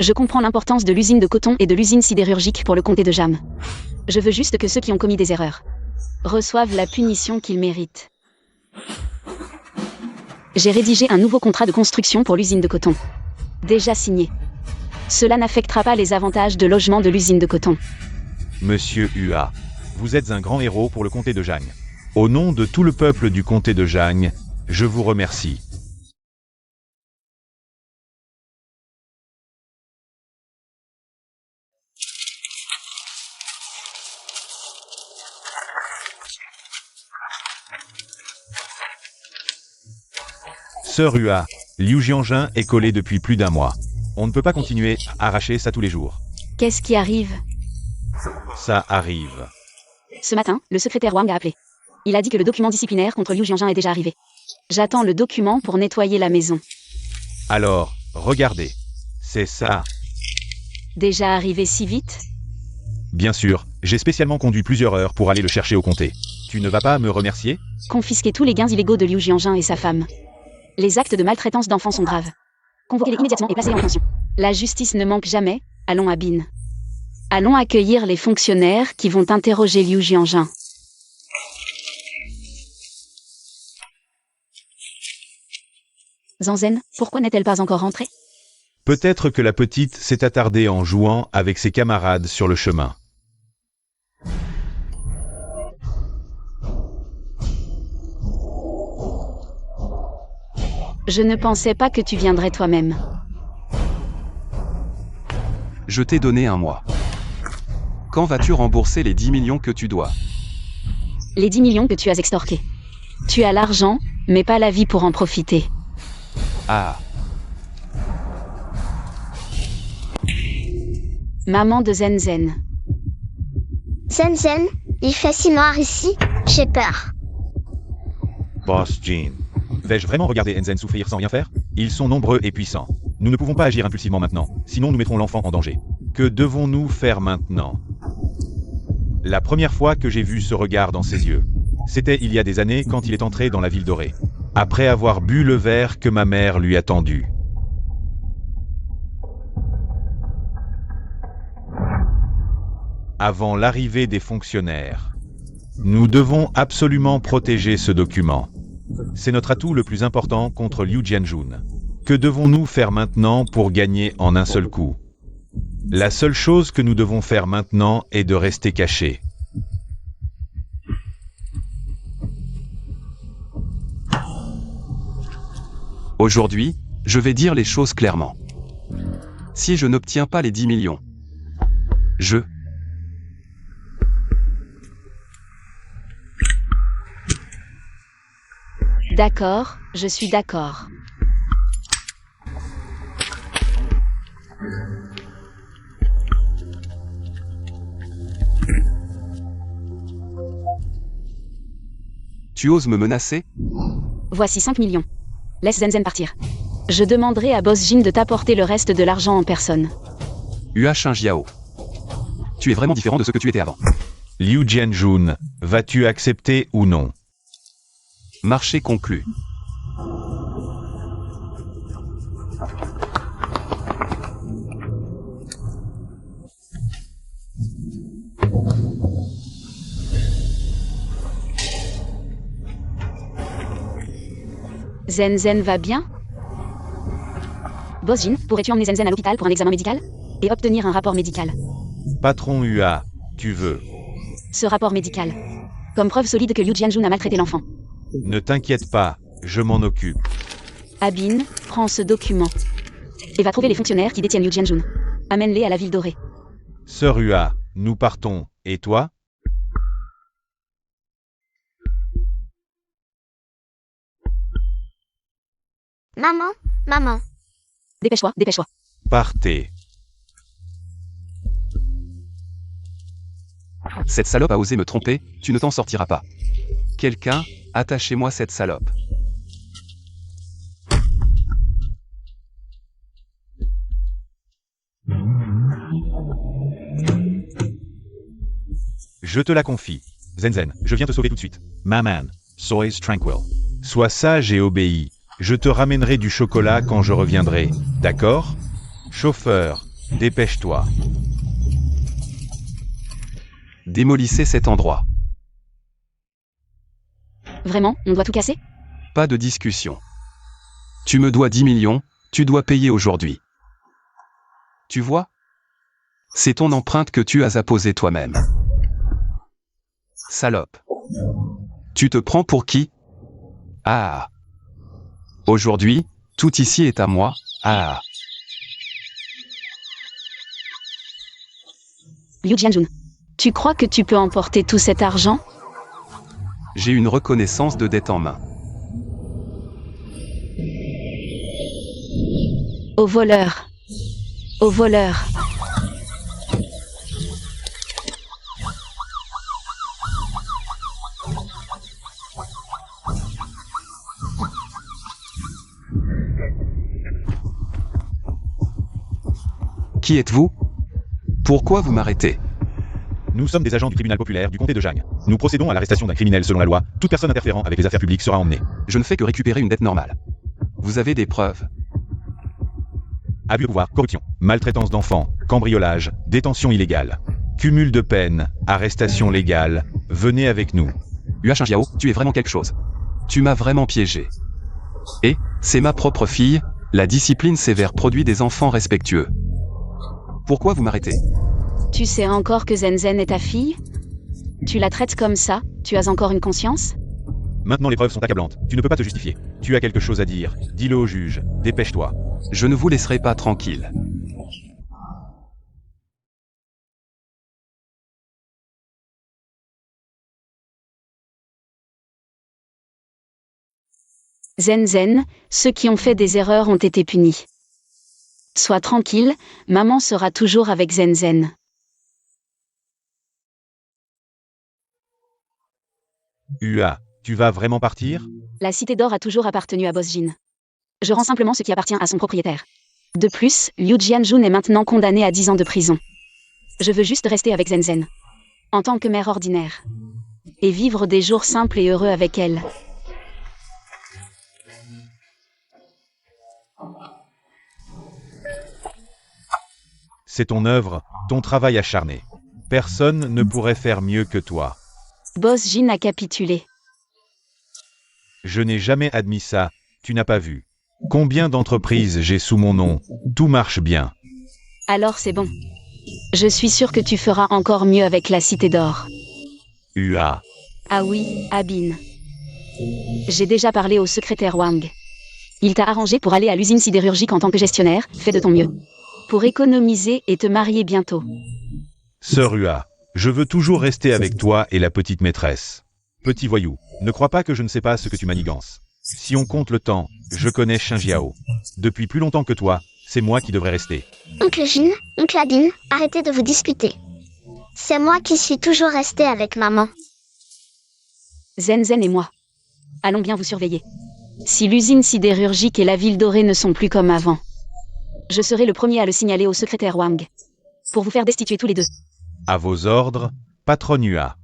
Speaker 1: Je comprends l'importance de l'usine de coton et de l'usine sidérurgique pour le comté de Jam. Je veux juste que ceux qui ont commis des erreurs reçoivent la punition qu'ils méritent. J'ai rédigé un nouveau contrat de construction pour l'usine de coton. Déjà signé. Cela n'affectera pas les avantages de logement de l'usine de coton.
Speaker 3: Monsieur Hua, vous êtes un grand héros pour le comté de Jagne. Au nom de tout le peuple du comté de Jagne, je vous remercie. Sœur Hua, Liu Jianjun est collé depuis plus d'1 mois. On ne peut pas continuer à arracher ça tous les jours.
Speaker 1: Qu'est-ce qui arrive?
Speaker 3: Ça arrive.
Speaker 1: Ce matin, le secrétaire Wang a appelé. Il a dit que le document disciplinaire contre Liu Jianjun est déjà arrivé. J'attends le document pour nettoyer la maison.
Speaker 3: Alors, regardez. C'est ça.
Speaker 1: Déjà arrivé si vite?
Speaker 3: Bien sûr, j'ai spécialement conduit plusieurs heures pour aller le chercher au comté. Tu ne vas pas me remercier?
Speaker 1: Confisquer tous les gains illégaux de Liu Jianjun et sa femme. Les actes de maltraitance d'enfants sont graves. Convoquez-les immédiatement et placez-les en détention. La justice ne manque jamais, allons à Bin. Allons accueillir les fonctionnaires qui vont interroger Liu Jianjun. Zanzen, pourquoi n'est-elle pas encore rentrée?
Speaker 3: Peut-être que la petite s'est attardée en jouant avec ses camarades sur le chemin.
Speaker 1: Je ne pensais pas que tu viendrais toi-même.
Speaker 2: Je t'ai donné 1 mois. Quand vas-tu rembourser les 10 millions que tu dois?
Speaker 1: Les 10 millions que tu as extorqués. Tu as l'argent, mais pas la vie pour en profiter.
Speaker 2: Ah,
Speaker 1: Maman de Zenzen.
Speaker 4: Zenzen, il fait si noir ici, j'ai peur.
Speaker 3: Boss Jean. Vais-je vraiment regarder Enzen souffrir sans rien faire? Ils sont nombreux et puissants. Nous ne pouvons pas agir impulsivement maintenant, sinon nous mettrons l'enfant en danger. Que devons-nous faire maintenant? La première fois que j'ai vu ce regard dans ses yeux, c'était il y a des années quand il est entré dans la ville dorée, après avoir bu le verre que ma mère lui a tendu. Avant l'arrivée des fonctionnaires. Nous devons absolument protéger ce document. C'est notre atout le plus important contre Liu Jianjun. Que devons-nous faire maintenant pour gagner en un seul coup? La seule chose que nous devons faire maintenant est de rester cachés.
Speaker 2: aujourd'hui, je vais dire les choses clairement. Si je n'obtiens pas les 10 millions, je...
Speaker 1: D'accord, je suis d'accord.
Speaker 2: Tu oses me menacer?
Speaker 1: Voici 5 millions. Laisse Zenzen partir. Je demanderai à Boss Jin de t'apporter le reste de l'argent en personne.
Speaker 2: Hua Jiao. Tu es vraiment différent de ce que tu étais avant.
Speaker 3: Liu Jianjun, vas-tu accepter ou non?
Speaker 2: Marché conclu.
Speaker 1: Zenzen va bien? Boss Jin, pourrais-tu emmener Zenzen à l'hôpital pour un examen médical et obtenir un rapport médical?
Speaker 3: Patron UA, tu veux.
Speaker 1: Ce rapport médical. Comme preuve solide que Liu Jianjun a maltraité l'enfant.
Speaker 3: Ne t'inquiète pas, je m'en occupe.
Speaker 1: Abin, prends ce document. Et va trouver les fonctionnaires qui détiennent Liu Jianjun. Amène-les à la ville dorée.
Speaker 3: Sœur UA, nous partons. Et toi?
Speaker 4: Maman.
Speaker 1: Dépêche-toi, dépêche-toi.
Speaker 3: Partez.
Speaker 2: Cette salope a osé me tromper, tu ne t'en sortiras pas. Quelqu'un, attachez-moi cette salope.
Speaker 3: Je te la confie. Zenzen, je viens te sauver tout de suite. Maman, sois tranquille. Sois sage et obéis. Je te ramènerai du chocolat quand je reviendrai. D'accord? Chauffeur, dépêche-toi.
Speaker 2: Démolissez cet endroit.
Speaker 1: Vraiment, on doit tout casser?
Speaker 2: Pas de discussion. Tu me dois 10 millions, tu dois payer aujourd'hui. Tu vois? C'est ton empreinte que tu as apposée toi-même. Salope. Tu te prends pour qui? Ah. Aujourd'hui, tout ici est à moi. Ah.
Speaker 1: Liu Jianjun, tu crois que tu peux emporter tout cet argent?
Speaker 2: J'ai une reconnaissance de dette en main.
Speaker 1: Au voleur. Au voleur.
Speaker 2: Qui êtes-vous? Pourquoi vous m'arrêtez?
Speaker 3: Nous sommes des agents du tribunal populaire du comté de Jang. Nous procédons à l'arrestation d'un criminel selon la loi. Toute personne interférant avec les affaires publiques sera emmenée.
Speaker 2: Je ne fais que récupérer une dette normale. Vous avez des preuves?
Speaker 3: Abus de pouvoir, corruption, maltraitance d'enfants, cambriolage, détention illégale, cumul de peine, arrestation légale. Venez avec nous.
Speaker 2: Hua Shinjiao, tu es vraiment quelque chose. Tu m'as vraiment piégé. Et, c'est ma propre fille, la discipline sévère produit des enfants respectueux. Pourquoi vous m'arrêtez?
Speaker 1: Tu sais encore que Zenzen est ta fille? Tu la traites comme ça? Tu as encore une conscience?
Speaker 3: Maintenant les preuves sont accablantes. Tu ne peux pas te justifier. Tu as quelque chose à dire. Dis-le au juge. Dépêche-toi.
Speaker 2: Je ne vous laisserai pas tranquille.
Speaker 1: Zenzen, ceux qui ont fait des erreurs ont été punis. Sois tranquille, maman sera toujours avec Zenzen.
Speaker 3: Ua, tu vas vraiment partir?
Speaker 1: La cité d'or a toujours appartenu à Boss Jin. Je rends simplement ce qui appartient à son propriétaire. De plus, Liu Jianjun est maintenant condamné à 10 ans de prison. Je veux juste rester avec Zenzen. En tant que mère ordinaire. Et vivre des jours simples et heureux avec elle.
Speaker 3: C'est ton œuvre, ton travail acharné. Personne ne pourrait faire mieux que toi.
Speaker 1: Boss Jin a capitulé.
Speaker 3: Je n'ai jamais admis ça, tu n'as pas vu. Combien d'entreprises j'ai sous mon nom? Tout marche bien.
Speaker 1: Alors c'est bon. Je suis sûre que tu feras encore mieux avec la cité d'or.
Speaker 3: Ua.
Speaker 1: Ah oui, Abin. J'ai déjà parlé au secrétaire Wang. Il t'a arrangé pour aller à l'usine sidérurgique en tant que gestionnaire, fais de ton mieux. Pour économiser et te marier bientôt.
Speaker 3: Sœur Ua, je veux toujours rester avec toi et la petite maîtresse. Petit voyou, ne crois pas que je ne sais pas ce que tu manigances. Si on compte le temps, je connais Shinjiao. Depuis plus longtemps que toi, c'est moi qui devrais rester.
Speaker 4: Oncle Jin, oncle Abin, arrêtez de vous disputer. C'est moi qui suis toujours resté avec maman.
Speaker 1: Zenzen et moi. Allons bien vous surveiller. Si l'usine sidérurgique et la ville dorée ne sont plus comme avant, je serai le premier à le signaler au secrétaire Wang. Pour vous faire destituer tous les deux.
Speaker 3: À vos ordres, patronne Ua.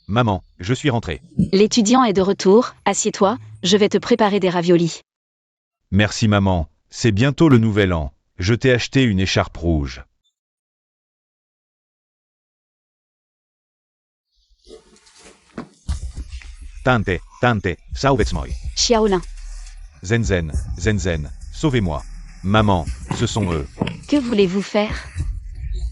Speaker 3: Maman, je suis rentré.
Speaker 1: L'étudiant est de retour, assieds-toi, je vais te préparer des raviolis.
Speaker 3: Merci maman, c'est bientôt le nouvel an. Je t'ai acheté une écharpe rouge. Tante, tante, salvez-moi.
Speaker 1: Xiaolin,
Speaker 3: Zenzen, Zenzen, sauvez-moi. Maman, ce sont eux.
Speaker 1: que voulez-vous faire?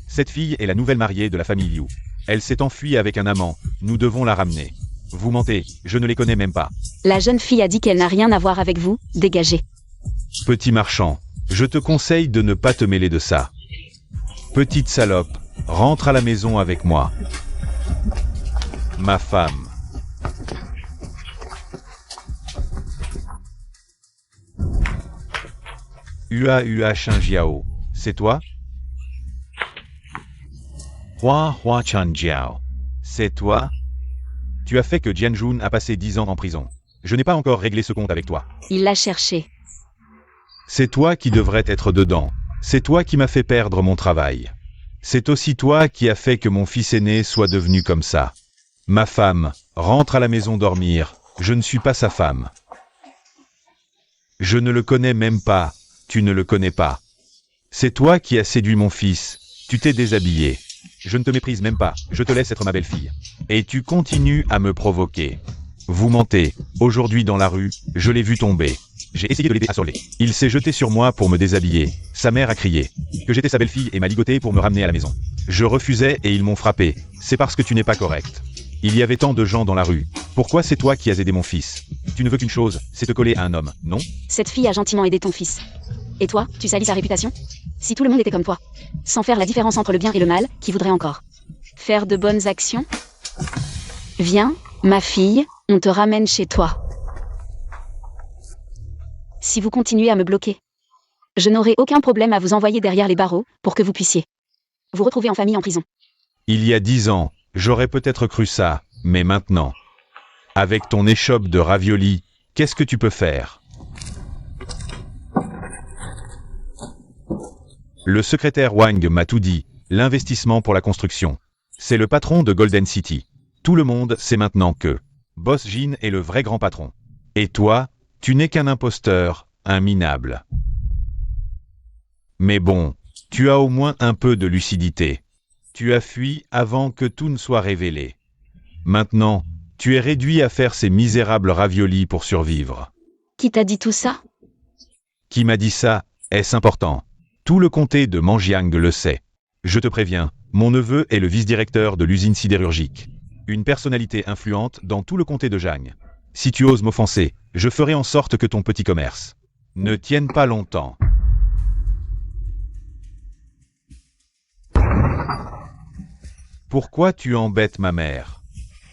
Speaker 3: Cette fille est la nouvelle mariée de la famille Liu. Elle s'est enfuie avec un amant, nous devons la ramener. Vous mentez, je ne les connais même pas.
Speaker 1: La jeune fille a dit qu'elle n'a rien à voir avec vous, dégagez.
Speaker 3: Petit marchand, je te conseille de ne pas te mêler de ça. Petite salope, rentre à la maison avec moi. Ma femme. Ua Changjiao, c'est toi? Hua Changjiao, c'est toi? Tu as fait que Jianjun a passé 10 ans en prison. Je n'ai pas encore réglé ce compte avec toi.
Speaker 1: Il l'a cherché.
Speaker 3: C'est toi qui devrais être dedans. C'est toi qui m'as fait perdre mon travail. C'est aussi toi qui as fait que mon fils aîné soit devenu comme ça. Ma femme, rentre à la maison dormir. Je ne suis pas sa femme. Je ne le connais même pas. Tu ne le connais pas. C'est toi qui as séduit mon fils. Tu t'es déshabillé. Je ne te méprise même pas. Je te laisse être ma belle-fille. Et tu continues à me provoquer. Vous mentez. Aujourd'hui dans la rue, je l'ai vu tomber. J'ai essayé de l'aider à s'enlever. Il s'est jeté sur moi pour me déshabiller. Sa mère a crié que j'étais sa belle-fille et m'a ligoté pour me ramener à la maison. Je refusais et ils m'ont frappé. C'est parce que tu n'es pas correct. Il y avait tant de gens dans la rue. Pourquoi c'est toi qui as aidé mon fils? Tu ne veux qu'une chose, c'est te coller à un homme, non?
Speaker 1: Cette fille a gentiment aidé ton fils. Et toi, tu salis sa réputation? Si tout le monde était comme toi, sans faire la différence entre le bien et le mal, qui voudrait encore faire de bonnes actions? Viens, ma fille, on te ramène chez toi. Si vous continuez à me bloquer, je n'aurai aucun problème à vous envoyer derrière les barreaux pour que vous puissiez vous retrouver en famille en prison.
Speaker 3: Il y a 10 ans, j'aurais peut-être cru ça, mais maintenant, avec ton échoppe de ravioli, qu'est-ce que tu peux faire? Le secrétaire Wang m'a tout dit, l'investissement pour la construction. C'est le patron de Golden City. Tout le monde sait maintenant que Boss Jin est le vrai grand patron. Et toi, tu n'es qu'un imposteur, un minable. Mais bon, tu as au moins un peu de lucidité. Tu as fui avant que tout ne soit révélé. Maintenant, tu es réduit à faire ces misérables raviolis pour survivre.
Speaker 1: Qui t'a dit tout ça?
Speaker 3: Qui m'a dit ça? Est-ce important? Tout le comté de Manjiang le sait. Je te préviens, mon neveu est le vice-directeur de l'usine sidérurgique. Une personnalité influente dans tout le comté de Jiang. Si tu oses m'offenser, je ferai en sorte que ton petit commerce ne tienne pas longtemps. Pourquoi tu embêtes ma mère?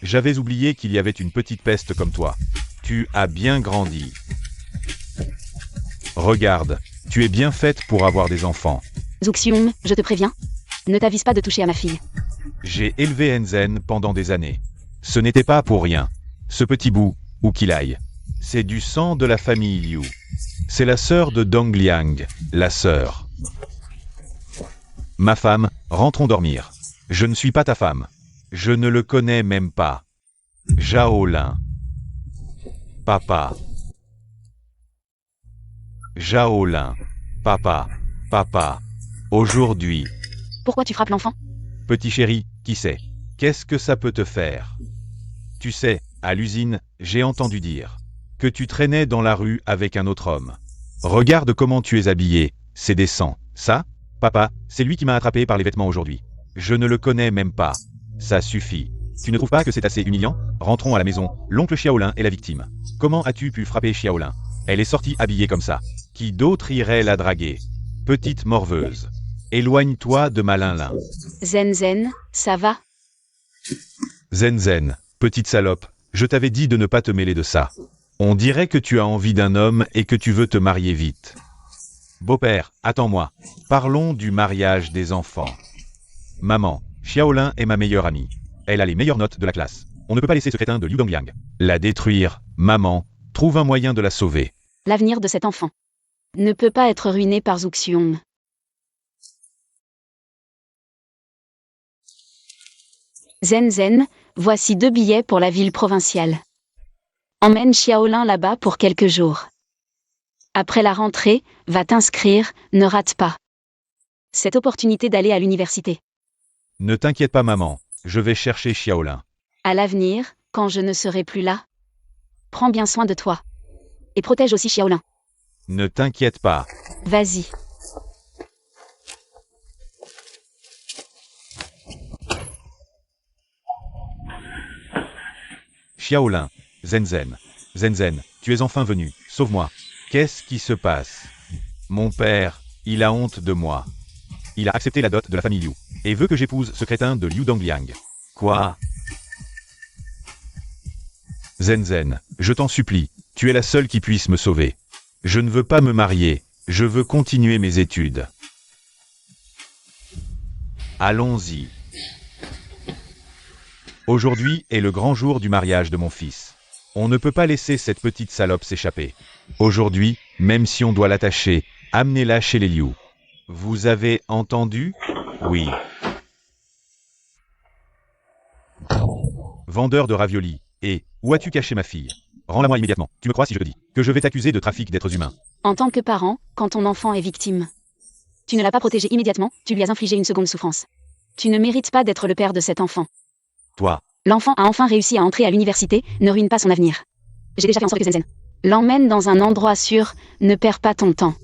Speaker 3: J'avais oublié qu'il y avait une petite peste comme toi. Tu as bien grandi. Regarde, tu es bien faite pour avoir des enfants.
Speaker 1: Zuxiong, je te préviens, ne t'avise pas de toucher à ma fille.
Speaker 3: J'ai élevé Enzen pendant des années. Ce n'était pas pour rien. Ce petit bout, où qu'il aille, c'est du sang de la famille Liu. C'est la sœur de Dong Liang, la sœur. Ma femme, rentrons dormir. Je ne suis pas ta femme. Je ne le connais même pas. Zhao-Lin. Papa. Zhao-Lin. Papa. Papa. Aujourd'hui.
Speaker 1: Pourquoi tu frappes l'enfant?
Speaker 3: Petit chéri, qui sait? Qu'est-ce que ça peut te faire? Tu sais, à l'usine, j'ai entendu dire que tu traînais dans la rue avec un autre homme. Regarde comment tu es habillé, c'est décent. Ça, papa, c'est lui qui m'a attrapé par les vêtements aujourd'hui. Je ne le connais même pas. Ça suffit. Tu ne trouves pas que c'est assez humiliant? Rentrons à la maison, l'oncle Xiaolin est la victime. Comment as-tu pu frapper Xiaolin? Elle est sortie habillée comme ça. Qui d'autre irait la draguer? Petite morveuse. Éloigne-toi de ma Lin-Lin.
Speaker 1: Zen, ça va?
Speaker 3: Zen, petite salope, je t'avais dit de ne pas te mêler de ça. On dirait que tu as envie d'un homme et que tu veux te marier vite. Beau-père, attends-moi. Parlons du mariage des enfants. Maman, Xiaolin est ma meilleure amie. Elle a les meilleures notes de la classe. On ne peut pas laisser ce crétin de Liu Dongliang la détruire. Maman, trouve un moyen de la sauver.
Speaker 1: L'avenir de cet enfant ne peut pas être ruiné par Zuxiong. Zen, voici 2 billets pour la ville provinciale. Emmène Xiaolin là-bas pour quelques jours. Après la rentrée, va t'inscrire, ne rate pas cette opportunité d'aller à l'université.
Speaker 3: Ne t'inquiète pas maman, je vais chercher Xiaolin.
Speaker 1: À l'avenir, quand je ne serai plus là, Prends bien soin de toi. Et protège aussi Xiaolin.
Speaker 3: Ne t'inquiète pas.
Speaker 1: Vas-y.
Speaker 3: Xiaolin, Zenzen. Zenzen, tu es enfin venu. Sauve-moi. Qu'est-ce qui se passe? Mon père, il a honte de moi. Il a accepté la dot de la famille Liu. Et veut que j'épouse ce crétin de Liu Dongliang. Quoi? Zenzen, je t'en supplie, tu es la seule qui puisse me sauver. Je ne veux pas me marier, je veux continuer mes études. Allons-y. Aujourd'hui est le grand jour du mariage de mon fils. On ne peut pas laisser cette petite salope s'échapper. Aujourd'hui, même si on doit l'attacher, amenez-la chez les Liu. Vous avez entendu? Oui. Vendeur de raviolis. Et, où as-tu caché ma fille? Rends-la-moi immédiatement. Tu me crois si je te dis que je vais t'accuser de trafic d'êtres humains.
Speaker 1: En tant que parent, quand ton enfant est victime, tu ne l'as pas protégé immédiatement, tu lui as infligé une seconde souffrance. Tu ne mérites pas d'être le père de cet enfant.
Speaker 3: Toi.
Speaker 1: L'enfant a enfin réussi à entrer à l'université, ne ruine pas son avenir. J'ai déjà fait en sorte que Zenzen l'emmène dans un endroit sûr, ne perds pas ton temps.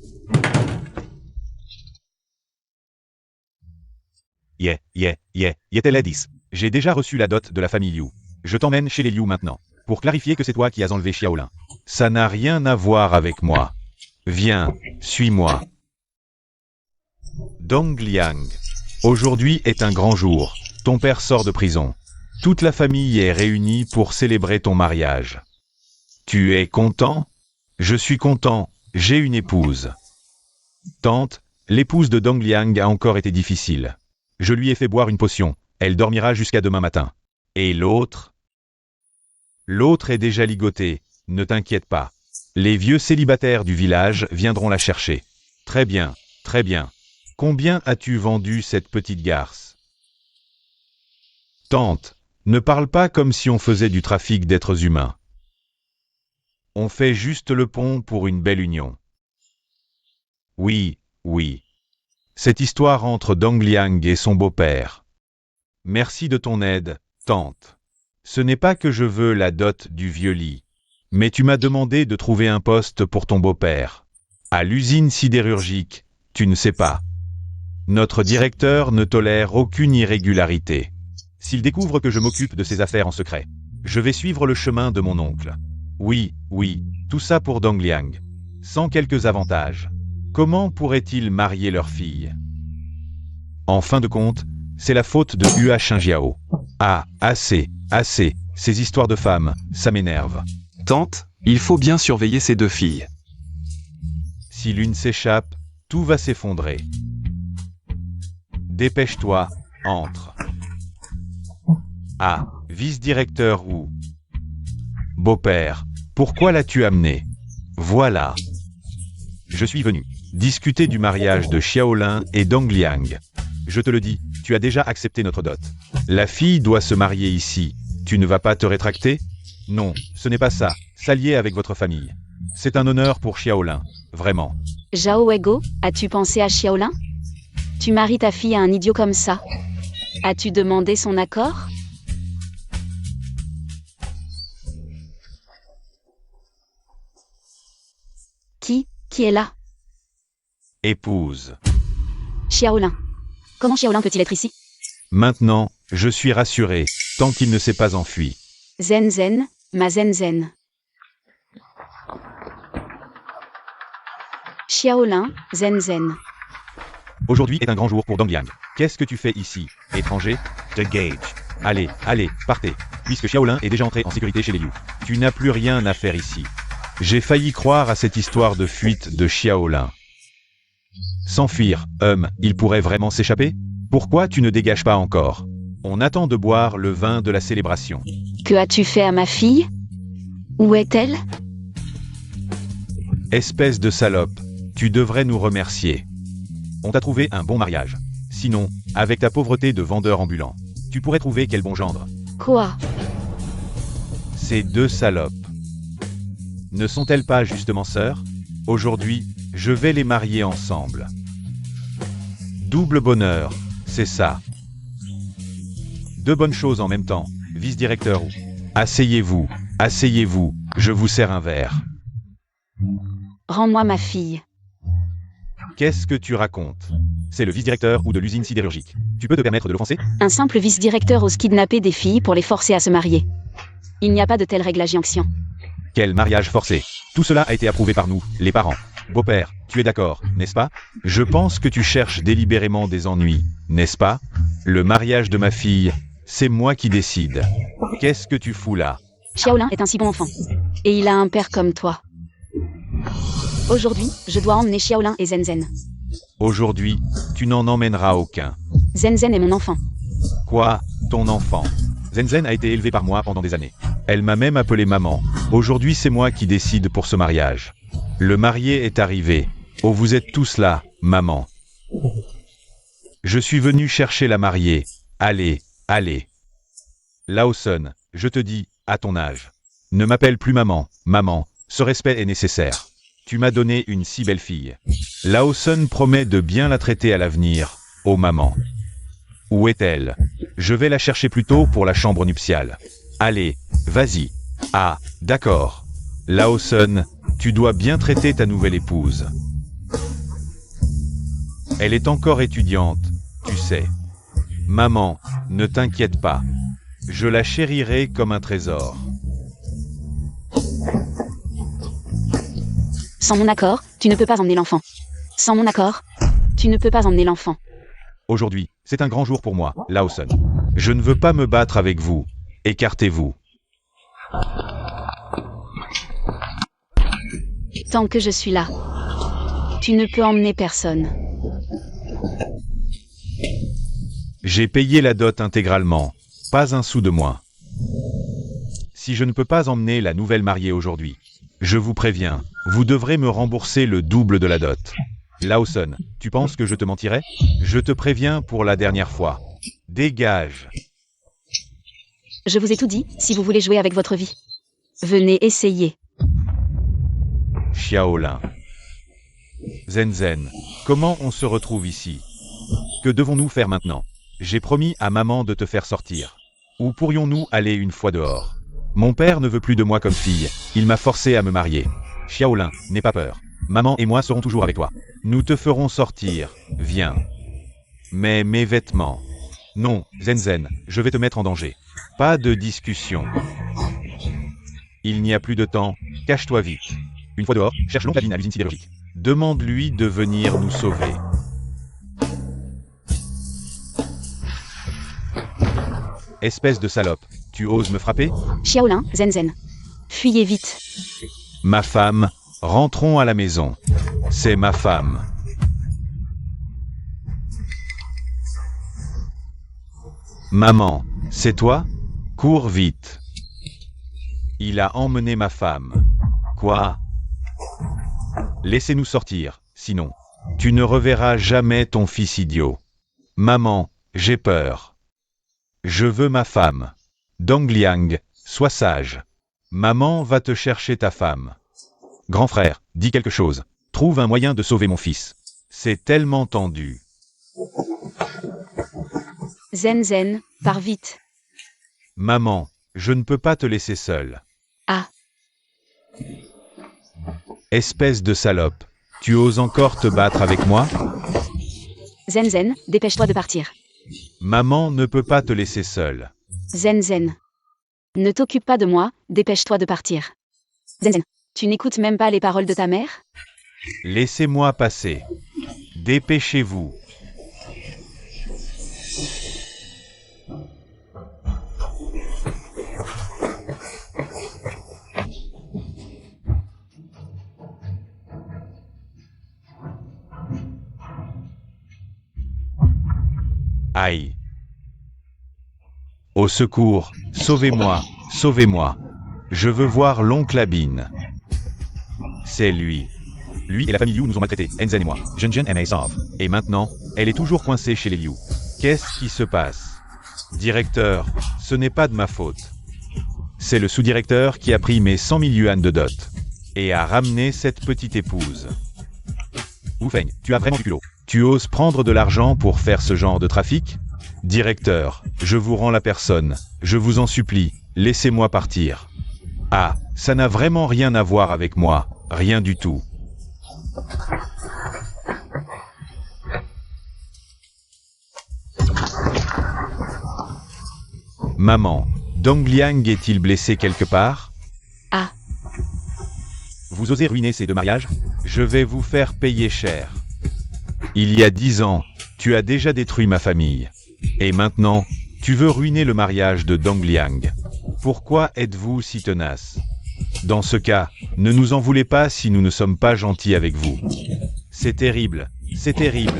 Speaker 3: Yeteladis. J'ai déjà reçu la dot de la famille Liu. Je t'emmène chez les Liu maintenant, pour clarifier que c'est toi qui as enlevé Xiaolin. Ça n'a rien à voir avec moi. Viens, suis-moi. Dongliang. Aujourd'hui est un grand jour. Ton père sort de prison. Toute la famille est réunie pour célébrer ton mariage. Tu es content? Je suis content, j'ai une épouse. Tante, l'épouse de Dongliang a encore été difficile. Je lui ai fait boire une potion, elle dormira jusqu'à demain matin. Et l'autre? L'autre est déjà ligotée, ne t'inquiète pas. Les vieux célibataires du village viendront la chercher. Très bien, très bien. Combien as-tu vendu cette petite garce? Tante, ne parle pas comme si on faisait du trafic d'êtres humains. On fait juste le pont pour une belle union. Oui, oui. Cette histoire entre Dongliang et son beau-père. Merci de ton aide, tante. Ce n'est pas que je veux la dot du vieux lit, mais tu m'as demandé de trouver un poste pour ton beau-père. À l'usine sidérurgique, tu ne sais pas. Notre directeur ne tolère aucune irrégularité. S'il découvre que je m'occupe de ses affaires en secret, je vais suivre le chemin de mon oncle. Oui, oui, tout ça pour Dongliang. Sans quelques avantages. Comment pourraient-ils marier leur fille? En fin de compte, c'est la faute de Hua Shinjiao. Ah, assez, assez, ces histoires de femmes, ça m'énerve.
Speaker 2: Tante, il faut bien surveiller ces deux filles.
Speaker 3: Si l'une s'échappe, tout va s'effondrer. Dépêche-toi, entre. Ah, vice-directeur ou... Beau-père, pourquoi l'as-tu amené? Voilà. Je suis venu discuter du mariage de Xiaolin et Dongliang. Je te le dis, tu as déjà accepté notre dot. La fille doit se marier ici. Tu ne vas pas te rétracter? Non, ce n'est pas ça. S'allier avec votre famille. C'est un honneur pour Xiaolin, vraiment.
Speaker 1: Zhao Weigo, as-tu pensé à Xiaolin? Tu maries ta fille à un idiot comme ça? As-tu demandé son accord? Qui est là?
Speaker 3: Épouse.
Speaker 1: Xiaolin. Comment Xiaolin peut-il être ici?
Speaker 3: Maintenant, je suis rassuré, tant qu'il ne s'est pas enfui.
Speaker 1: Zenzen, ma Zenzen. Xiaolin, Zenzen.
Speaker 3: Aujourd'hui est un grand jour pour Dongliang. Qu'est-ce que tu fais ici, étranger? De Gage. Allez, allez, partez. Puisque Xiaolin est déjà entré en sécurité chez les Liu. Tu n'as plus rien à faire ici. J'ai failli croire à cette histoire de fuite de Xiaolin. S'enfuir, il pourrait vraiment s'échapper? Pourquoi tu ne dégages pas encore? On attend de boire le vin de la célébration.
Speaker 1: Que as-tu fait à ma fille? Où est-elle?
Speaker 3: Espèce de salope, tu devrais nous remercier. On t'a trouvé un bon mariage. Sinon, avec ta pauvreté de vendeur ambulant, tu pourrais trouver quel bon gendre.
Speaker 1: Quoi?
Speaker 3: Ces deux salopes. Ne sont-elles pas justement sœurs? Aujourd'hui, je vais les marier ensemble. Double bonheur, c'est ça. Deux bonnes choses en même temps, vice-directeur ou... Asseyez-vous, asseyez-vous, Je vous sers un verre.
Speaker 1: Rends-moi ma fille.
Speaker 3: Qu'est-ce que tu racontes? C'est le vice-directeur ou de l'usine sidérurgique. Tu peux te permettre de l'offenser?
Speaker 1: Un simple vice-directeur ose kidnapper des filles pour les forcer à se marier. Il n'y a pas de telle règle à Jiangxian.
Speaker 3: Quel mariage forcé! Tout cela a été approuvé par nous, les parents. Beau-père, tu es d'accord, n'est-ce pas? Je pense que tu cherches délibérément des ennuis, n'est-ce pas? Le mariage de ma fille, c'est moi qui décide. Qu'est-ce que tu fous là?
Speaker 1: Xiaolin est un si bon enfant. Et il a un père comme toi. Aujourd'hui, je dois emmener Xiaolin et Zenzen.
Speaker 3: Aujourd'hui, tu n'en emmèneras aucun.
Speaker 1: Zenzen est mon enfant.
Speaker 3: Quoi? Ton enfant? Zenzen a été élevée par moi pendant des années. Elle m'a même appelé maman. Aujourd'hui, c'est moi qui décide pour ce mariage. Le marié est arrivé. Oh, vous êtes tous là, maman. Je suis venu chercher la mariée. Allez, allez. Lawson, je te dis, à ton âge. Ne m'appelle plus maman, maman. Ce respect est nécessaire. Tu m'as donné une si belle fille. Lawson promet de bien la traiter à l'avenir. Oh maman. Où est-elle? Je vais la chercher plus tôt pour la chambre nuptiale. Allez, vas-y. Ah, d'accord. Lawson, tu dois bien traiter ta nouvelle épouse. Elle est encore étudiante, tu sais. Maman, ne t'inquiète pas. Je la chérirai comme un trésor.
Speaker 1: Sans mon accord, tu ne peux pas emmener l'enfant. Sans mon accord, tu ne peux pas emmener l'enfant.
Speaker 3: Aujourd'hui, c'est un grand jour pour moi, Lawson. Je ne veux pas me battre avec vous. Écartez-vous.
Speaker 1: Tant que je suis là, tu ne peux emmener personne.
Speaker 3: J'ai payé la dot intégralement. Pas un sou de moins. Si je ne peux pas emmener la nouvelle mariée aujourd'hui, je vous préviens, vous devrez me rembourser le double de la dot. Lawson, tu penses que je te mentirais? Je te préviens pour la dernière fois. Dégage.
Speaker 1: Je vous ai tout dit, si vous voulez jouer avec votre vie. Venez essayer.
Speaker 3: Xiaolin. Zenzen, comment on se retrouve ici? Que devons-nous faire maintenant? J'ai promis à maman de te faire sortir. Où pourrions-nous aller une fois dehors? Mon père ne veut plus de moi comme fille. Il m'a forcé à me marier. Xiaolin, n'aie pas peur. Maman et moi serons toujours avec toi. Nous te ferons sortir. Viens. Mais mes vêtements... Non, Zenzen, je vais te mettre en danger. Pas de discussion. Il n'y a plus de temps. Cache-toi vite. Une fois dehors, cherche l'oncle Aline à l'usine sidérurgique. Demande-lui de venir nous sauver. Espèce de salope, tu oses me frapper?
Speaker 1: Xiaolin, Zenzen. Fuyez vite.
Speaker 3: Ma femme, rentrons à la maison. C'est ma femme. Maman, c'est toi? Cours vite. Il a emmené ma femme. Quoi? Laissez-nous sortir, sinon, tu ne reverras jamais ton fils idiot. Maman, j'ai peur. Je veux ma femme. Dongliang, sois sage. Maman va te chercher ta femme. Grand frère, dis quelque chose. Trouve un moyen de sauver mon fils. C'est tellement tendu.
Speaker 1: Zenzen, pars vite.
Speaker 3: Maman, je ne peux pas te laisser seule.
Speaker 1: Ah.
Speaker 3: Espèce de salope, tu oses encore te battre avec moi?
Speaker 1: Zenzen, dépêche-toi de partir.
Speaker 3: Maman ne peut pas te laisser seule.
Speaker 1: Zenzen. Ne t'occupe pas de moi, dépêche-toi de partir. Zenzen, tu n'écoutes même pas les paroles de ta mère?
Speaker 3: Laissez-moi passer. Dépêchez-vous. Aïe. Au secours, sauvez-moi, sauvez-moi. Je veux voir l'oncle Abin. C'est lui. Lui et la famille Liu nous ont maltraités, Enzen et moi. Zhenjian et Sauve. Et maintenant, elle est toujours coincée chez les Liu. Qu'est-ce qui se passe? Directeur, ce n'est pas de ma faute. C'est le sous-directeur qui a pris mes 100 000 yuan de dot. Et a ramené cette petite épouse. Wu Feng, tu as vraiment du culot. Tu oses prendre de l'argent pour faire ce genre de trafic? Directeur, je vous rends la personne. Je vous en supplie, laissez-moi partir. Ah, ça n'a vraiment rien à voir avec moi, rien du tout. Maman, Dong Liang est-il blessé quelque part?
Speaker 1: Ah,
Speaker 3: Vous osez ruiner ces deux mariages? Je vais vous faire payer cher. Il y a 10 ans, tu as déjà détruit ma famille. Et maintenant, tu veux ruiner le mariage de Dong Liang. Pourquoi êtes-vous si tenace? Dans ce cas, ne nous en voulez pas si nous ne sommes pas gentils avec vous. C'est terrible, c'est terrible,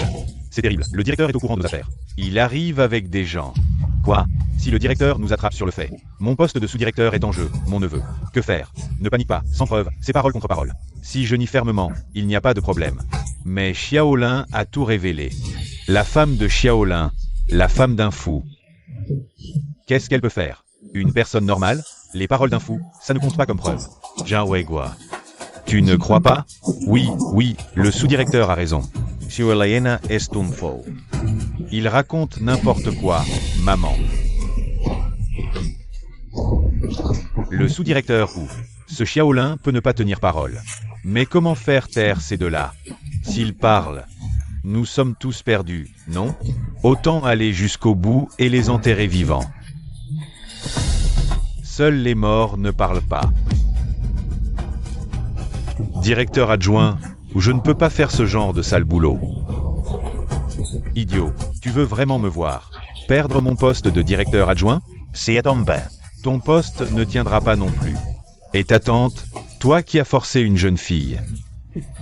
Speaker 3: c'est terrible. Le directeur est au courant de nos affaires. Il arrive avec des gens. Quoi? Si le directeur nous attrape sur le fait, mon poste de sous-directeur est en jeu, mon neveu. Que faire? Ne panique pas, sans preuve, c'est parole contre parole. Si je nie fermement, il n'y a pas de problème. Mais Xiaolin a tout révélé. La femme de Xiaolin, la femme d'un fou. Qu'est-ce qu'elle peut faire? Une personne normale? Les paroles d'un fou, ça ne compte pas comme preuve. Jiang Weiguo. Tu ne crois pas? Oui, oui, le sous-directeur a raison. Xiaolin est un faux. Il raconte n'importe quoi, maman. Le sous-directeur ou ce Xiaolin peut ne pas tenir parole. Mais comment faire taire ces deux-là? S'ils parlent, nous sommes tous perdus, non? Autant aller jusqu'au bout et les enterrer vivants. Seuls les morts ne parlent pas. Directeur adjoint, je ne peux pas faire ce genre de sale boulot. Idiot, tu veux vraiment me voir perdre mon poste de directeur adjoint? C'est tombé. Ton poste ne tiendra pas non plus. Et ta tante, toi qui as forcé une jeune fille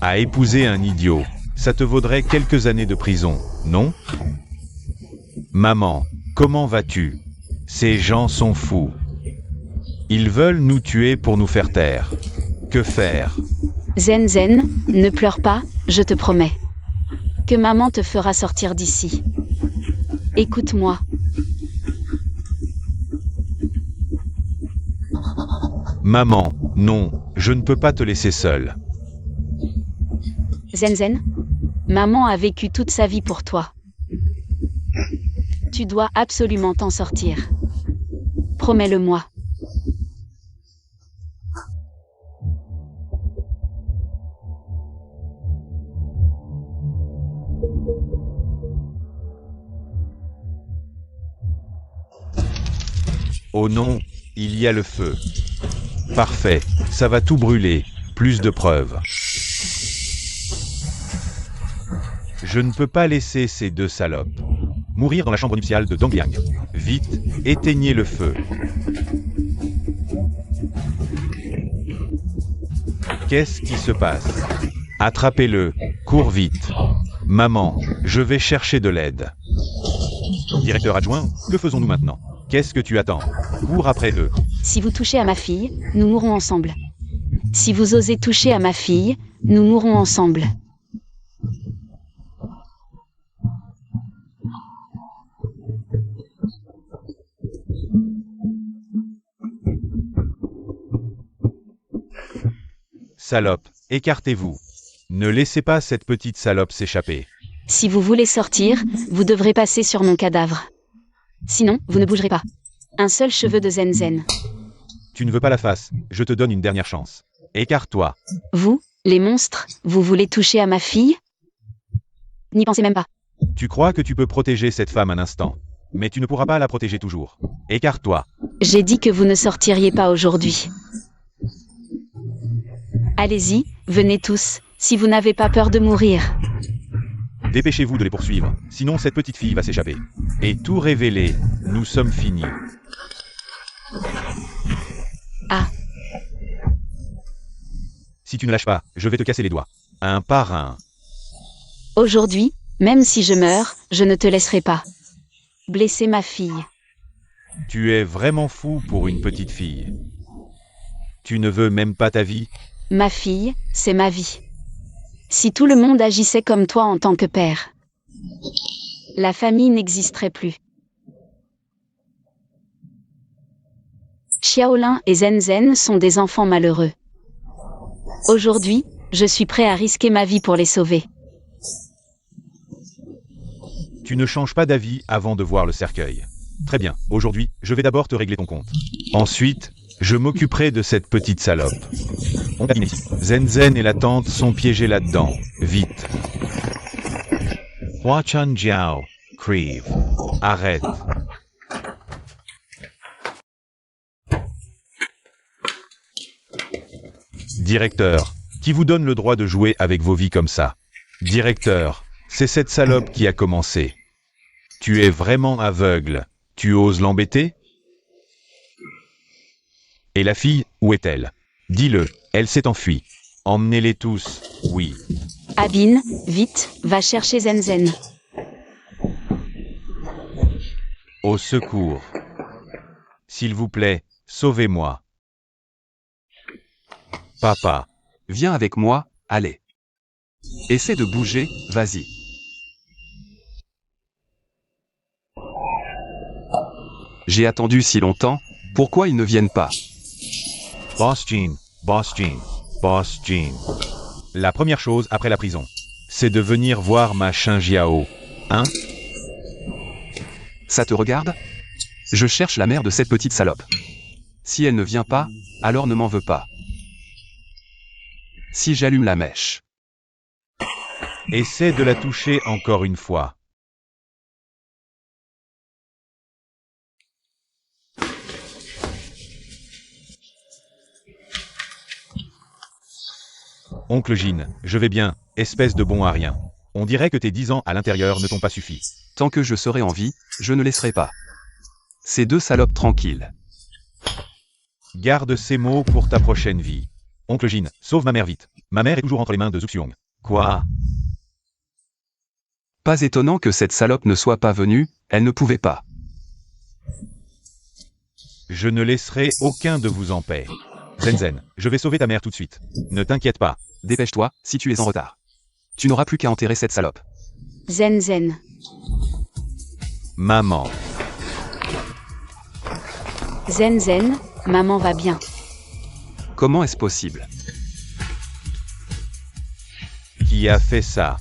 Speaker 3: à épouser un idiot, ça te vaudrait quelques années de prison, non? Maman, comment vas-tu? Ces gens sont fous. Ils veulent nous tuer pour nous faire taire. Que faire?
Speaker 1: Zen Zen, ne pleure pas, je te promets. Que maman te fera sortir d'ici. Écoute-moi.
Speaker 3: Maman, non, je ne peux pas te laisser seule.
Speaker 1: Zen Zen, maman a vécu toute sa vie pour toi. Tu dois absolument t'en sortir. Promets-le-moi.
Speaker 3: Oh non, il y a le feu. Parfait, ça va tout brûler, plus de preuves. Je ne peux pas laisser ces deux salopes mourir dans la chambre nuptiale de Dong Liang. Vite, éteignez le feu. Qu'est-ce qui se passe? Attrapez-le, cours vite. Maman, je vais chercher de l'aide. Directeur adjoint, que faisons-nous maintenant? Qu'est-ce que tu attends? Cours après eux.
Speaker 1: Si vous touchez à ma fille, nous mourrons ensemble. Si vous osez toucher à ma fille, nous mourrons ensemble.
Speaker 3: Salope, écartez-vous. Ne laissez pas cette petite salope s'échapper.
Speaker 1: Si vous voulez sortir, vous devrez passer sur mon cadavre. Sinon, vous ne bougerez pas. Un seul cheveu de Zen Zen.
Speaker 3: Tu ne veux pas la face, je te donne une dernière chance. Écarte-toi.
Speaker 1: Vous, les monstres, vous voulez toucher à ma fille? N'y pensez même pas.
Speaker 3: Tu crois que tu peux protéger cette femme un instant, mais tu ne pourras pas la protéger toujours. Écarte-toi.
Speaker 1: J'ai dit que vous ne sortiriez pas aujourd'hui. Allez-y, venez tous, si vous n'avez pas peur de mourir.
Speaker 3: Dépêchez-vous de les poursuivre, sinon cette petite fille va s'échapper. Et tout révéler, nous sommes finis.
Speaker 1: Ah,
Speaker 3: Si tu ne lâches pas, je vais te casser les doigts. Un par un.
Speaker 1: aujourd'hui, même si je meurs, je ne te laisserai pas blesser ma fille.
Speaker 3: Tu es vraiment fou pour une petite fille. Tu ne veux même pas ta vie?
Speaker 1: Ma fille, c'est ma vie. Si tout le monde agissait comme toi en tant que père, la famille n'existerait plus. Xiaolin et Zen Zen sont des enfants malheureux. Aujourd'hui, je suis prêt à risquer ma vie pour les sauver.
Speaker 3: Tu ne changes pas d'avis avant de voir le cercueil. Très bien, aujourd'hui, je vais d'abord te régler ton compte. Ensuite, Je m'occuperai de cette petite salope. On termine ici. Zen et la tante sont piégés là-dedans. Vite. Hua Chan Jiao. Creve. Arrête. Directeur, qui vous donne le droit de jouer avec vos vies comme ça? Directeur, c'est cette salope qui a commencé. Tu es vraiment aveugle. Tu oses l'embêter? Et la fille, où est-elle? Dis-le, elle s'est enfuie. Emmenez-les tous, oui.
Speaker 1: Abin, vite, va chercher Zen.
Speaker 3: Au secours. S'il vous plaît, sauvez-moi. Papa.
Speaker 2: Viens avec moi, allez. Essaie de bouger, vas-y. J'ai attendu si longtemps, pourquoi ils ne viennent pas?
Speaker 3: Boss Jean, Boss Jean, Boss Jean. La première chose après la prison, c'est de venir voir ma Chin Jiao. Hein?
Speaker 2: Ça te regarde? Je cherche la mère de cette petite salope. Si elle ne vient pas, alors ne m'en veux pas. Si j'allume la mèche.
Speaker 3: Essaie de la toucher encore une fois. Oncle Jean, je vais bien, espèce de bon à rien. On dirait que tes 10 ans à l'intérieur ne t'ont pas suffi.
Speaker 2: Tant que je serai en vie, je ne laisserai pas. Ces deux salopes tranquilles.
Speaker 3: Garde ces mots pour ta prochaine vie. Oncle Jean, sauve ma mère vite. Ma mère est toujours entre les mains de Zuxiong. Quoi?
Speaker 2: Pas étonnant que cette salope ne soit pas venue, elle ne pouvait pas.
Speaker 3: Je ne laisserai aucun de vous en paix. Zen, je vais sauver ta mère tout de suite. Ne t'inquiète pas.
Speaker 2: Dépêche-toi, si tu es en retard. Tu n'auras plus qu'à enterrer cette salope.
Speaker 1: Zen.
Speaker 3: Maman.
Speaker 1: Zen, maman va bien.
Speaker 2: Comment est-ce possible?
Speaker 3: Qui a fait ça?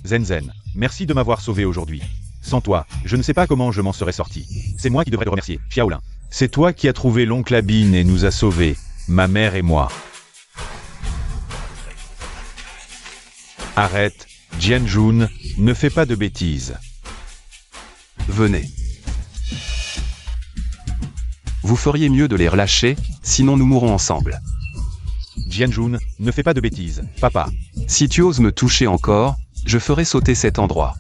Speaker 3: Zen, merci de m'avoir sauvé aujourd'hui. Sans toi, je ne sais pas comment je m'en serais sorti. C'est moi qui devrais te remercier, Xiaolin. C'est toi qui as trouvé l'oncle Abin et nous a sauvés, ma mère et moi. Arrête, Jianjun, ne fais pas de bêtises.
Speaker 2: Venez. Vous feriez mieux de les relâcher, sinon nous mourrons ensemble.
Speaker 3: Jianjun, ne fais pas de bêtises, papa.
Speaker 2: Si tu oses me toucher encore, je ferai sauter cet endroit.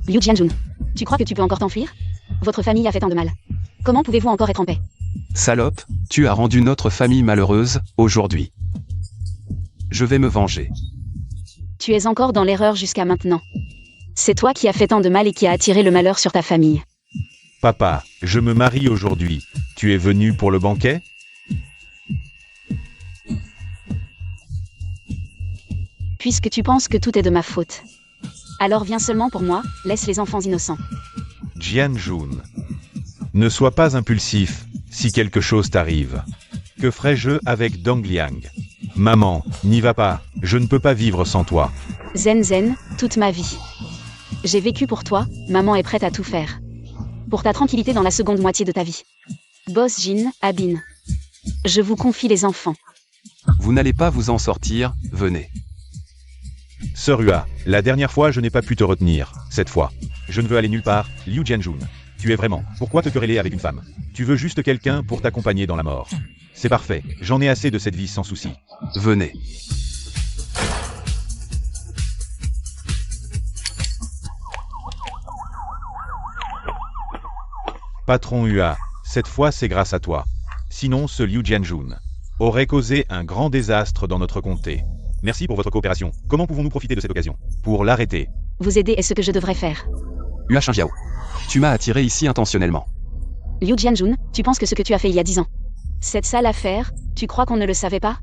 Speaker 1: Liu Jianjun, tu crois que tu peux encore t'enfuir? Votre famille a fait tant de mal. Comment pouvez-vous encore être en paix?
Speaker 2: Salope, tu as rendu notre famille malheureuse, aujourd'hui. Je vais me venger.
Speaker 1: Tu es encore dans l'erreur jusqu'à maintenant. C'est toi qui as fait tant de mal et qui a attiré le malheur sur ta famille.
Speaker 3: Papa, je me marie aujourd'hui. Tu es venu pour le banquet?
Speaker 1: Puisque tu penses que tout est de ma faute. Alors viens seulement pour moi, laisse les enfants innocents.
Speaker 3: Jianjun. Ne sois pas impulsif, si quelque chose t'arrive. Que ferais-je avec Dong Liang? Maman, n'y va pas, je ne peux pas vivre sans toi.
Speaker 1: Zen, toute ma vie. J'ai vécu pour toi, maman est prête à tout faire. Pour ta tranquillité dans la seconde moitié de ta vie. Boss Jean, Abin. Je vous confie les enfants.
Speaker 2: Vous n'allez pas vous en sortir, venez.
Speaker 3: Sœur Hua, la dernière fois je n'ai pas pu te retenir, cette fois. Je ne veux aller nulle part, Liu Jianjun. Tu es vraiment, pourquoi te quereller avec une femme? Tu veux juste quelqu'un pour t'accompagner dans la mort. C'est parfait, j'en ai assez de cette vie sans souci.
Speaker 2: Venez.
Speaker 3: Patron Hua, cette fois c'est grâce à toi. Sinon ce Liu Jianjun aurait causé un grand désastre dans notre comté. Merci pour votre coopération. Comment pouvons-nous profiter de cette occasion? Pour l'arrêter.
Speaker 1: Vous aider est ce que je devrais faire.
Speaker 2: Hua Shinjiao. Tu m'as attiré ici intentionnellement.
Speaker 1: Liu Jianjun, tu penses que ce que tu as fait il y a 10 ans. Cette sale affaire, tu crois qu'on ne le savait pas?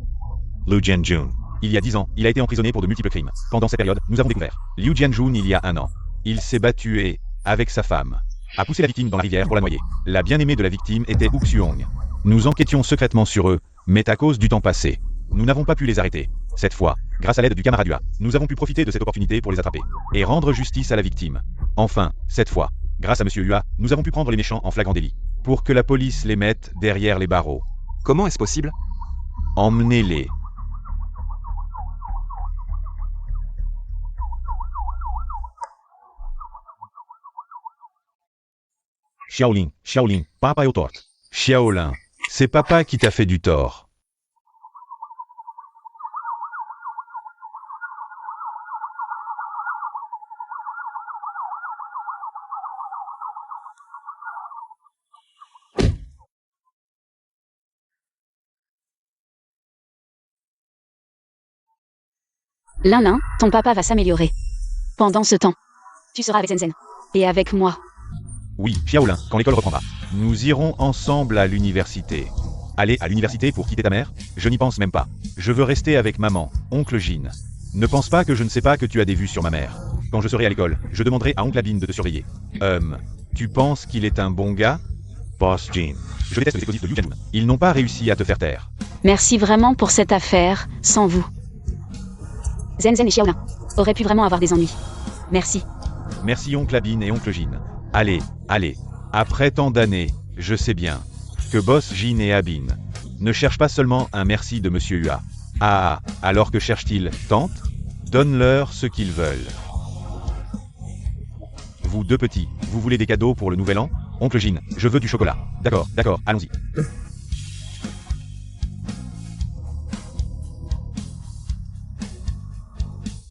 Speaker 3: Liu Jianjun. Il y a 10 ans, il a été emprisonné pour de multiples crimes. Pendant cette période, nous avons découvert. Liu Jianjun il y a 1 an. Il s'est battu et, avec sa femme, a poussé la victime dans la rivière pour la noyer. La bien-aimée de la victime était Uxiong. Nous enquêtions secrètement sur eux, mais à cause du temps passé, nous n'avons pas pu les arrêter. Cette fois, grâce à l'aide du camarade Hua, nous avons pu profiter de cette opportunité pour les attraper et rendre justice à la victime. Enfin, cette fois, grâce à Monsieur Hua, nous avons pu prendre les méchants en flagrant délit. Pour que la police les mette derrière les barreaux.
Speaker 2: Comment est-ce possible?
Speaker 3: Emmenez-les. Xiaolin, papa est au tort. Xiaolin, c'est papa qui t'a fait du tort.
Speaker 1: Lin, ton papa va s'améliorer. Pendant ce temps, tu seras avec Zenzen. Et avec moi.
Speaker 3: Oui, Xiaolin, quand l'école reprendra. Nous irons ensemble à l'université. Aller à l'université pour quitter ta mère? Je n'y pense même pas. Je veux rester avec maman, oncle Jin. Ne pense pas que je ne sais pas que tu as des vues sur ma mère. Quand je serai à l'école, je demanderai à oncle Abin de te surveiller. Tu penses qu'il est un bon gars? Boss Jin. Je déteste les explosifs de Liu Jianjun. Ils n'ont pas réussi à te faire taire.
Speaker 1: Merci vraiment pour cette affaire, sans vous. Zenzen et Xiaolin auraient pu vraiment avoir des ennuis. Merci.
Speaker 3: Merci oncle Abin et oncle Jin. Allez, allez. Après tant d'années, je sais bien que Boss Jin et Abin ne cherchent pas seulement un merci de Monsieur Hua. Ah, alors que cherchent-ils, tante? Donne-leur ce qu'ils veulent. Vous deux petits, vous voulez des cadeaux pour le nouvel an? Oncle Jin, je veux du chocolat. D'accord, allons-y.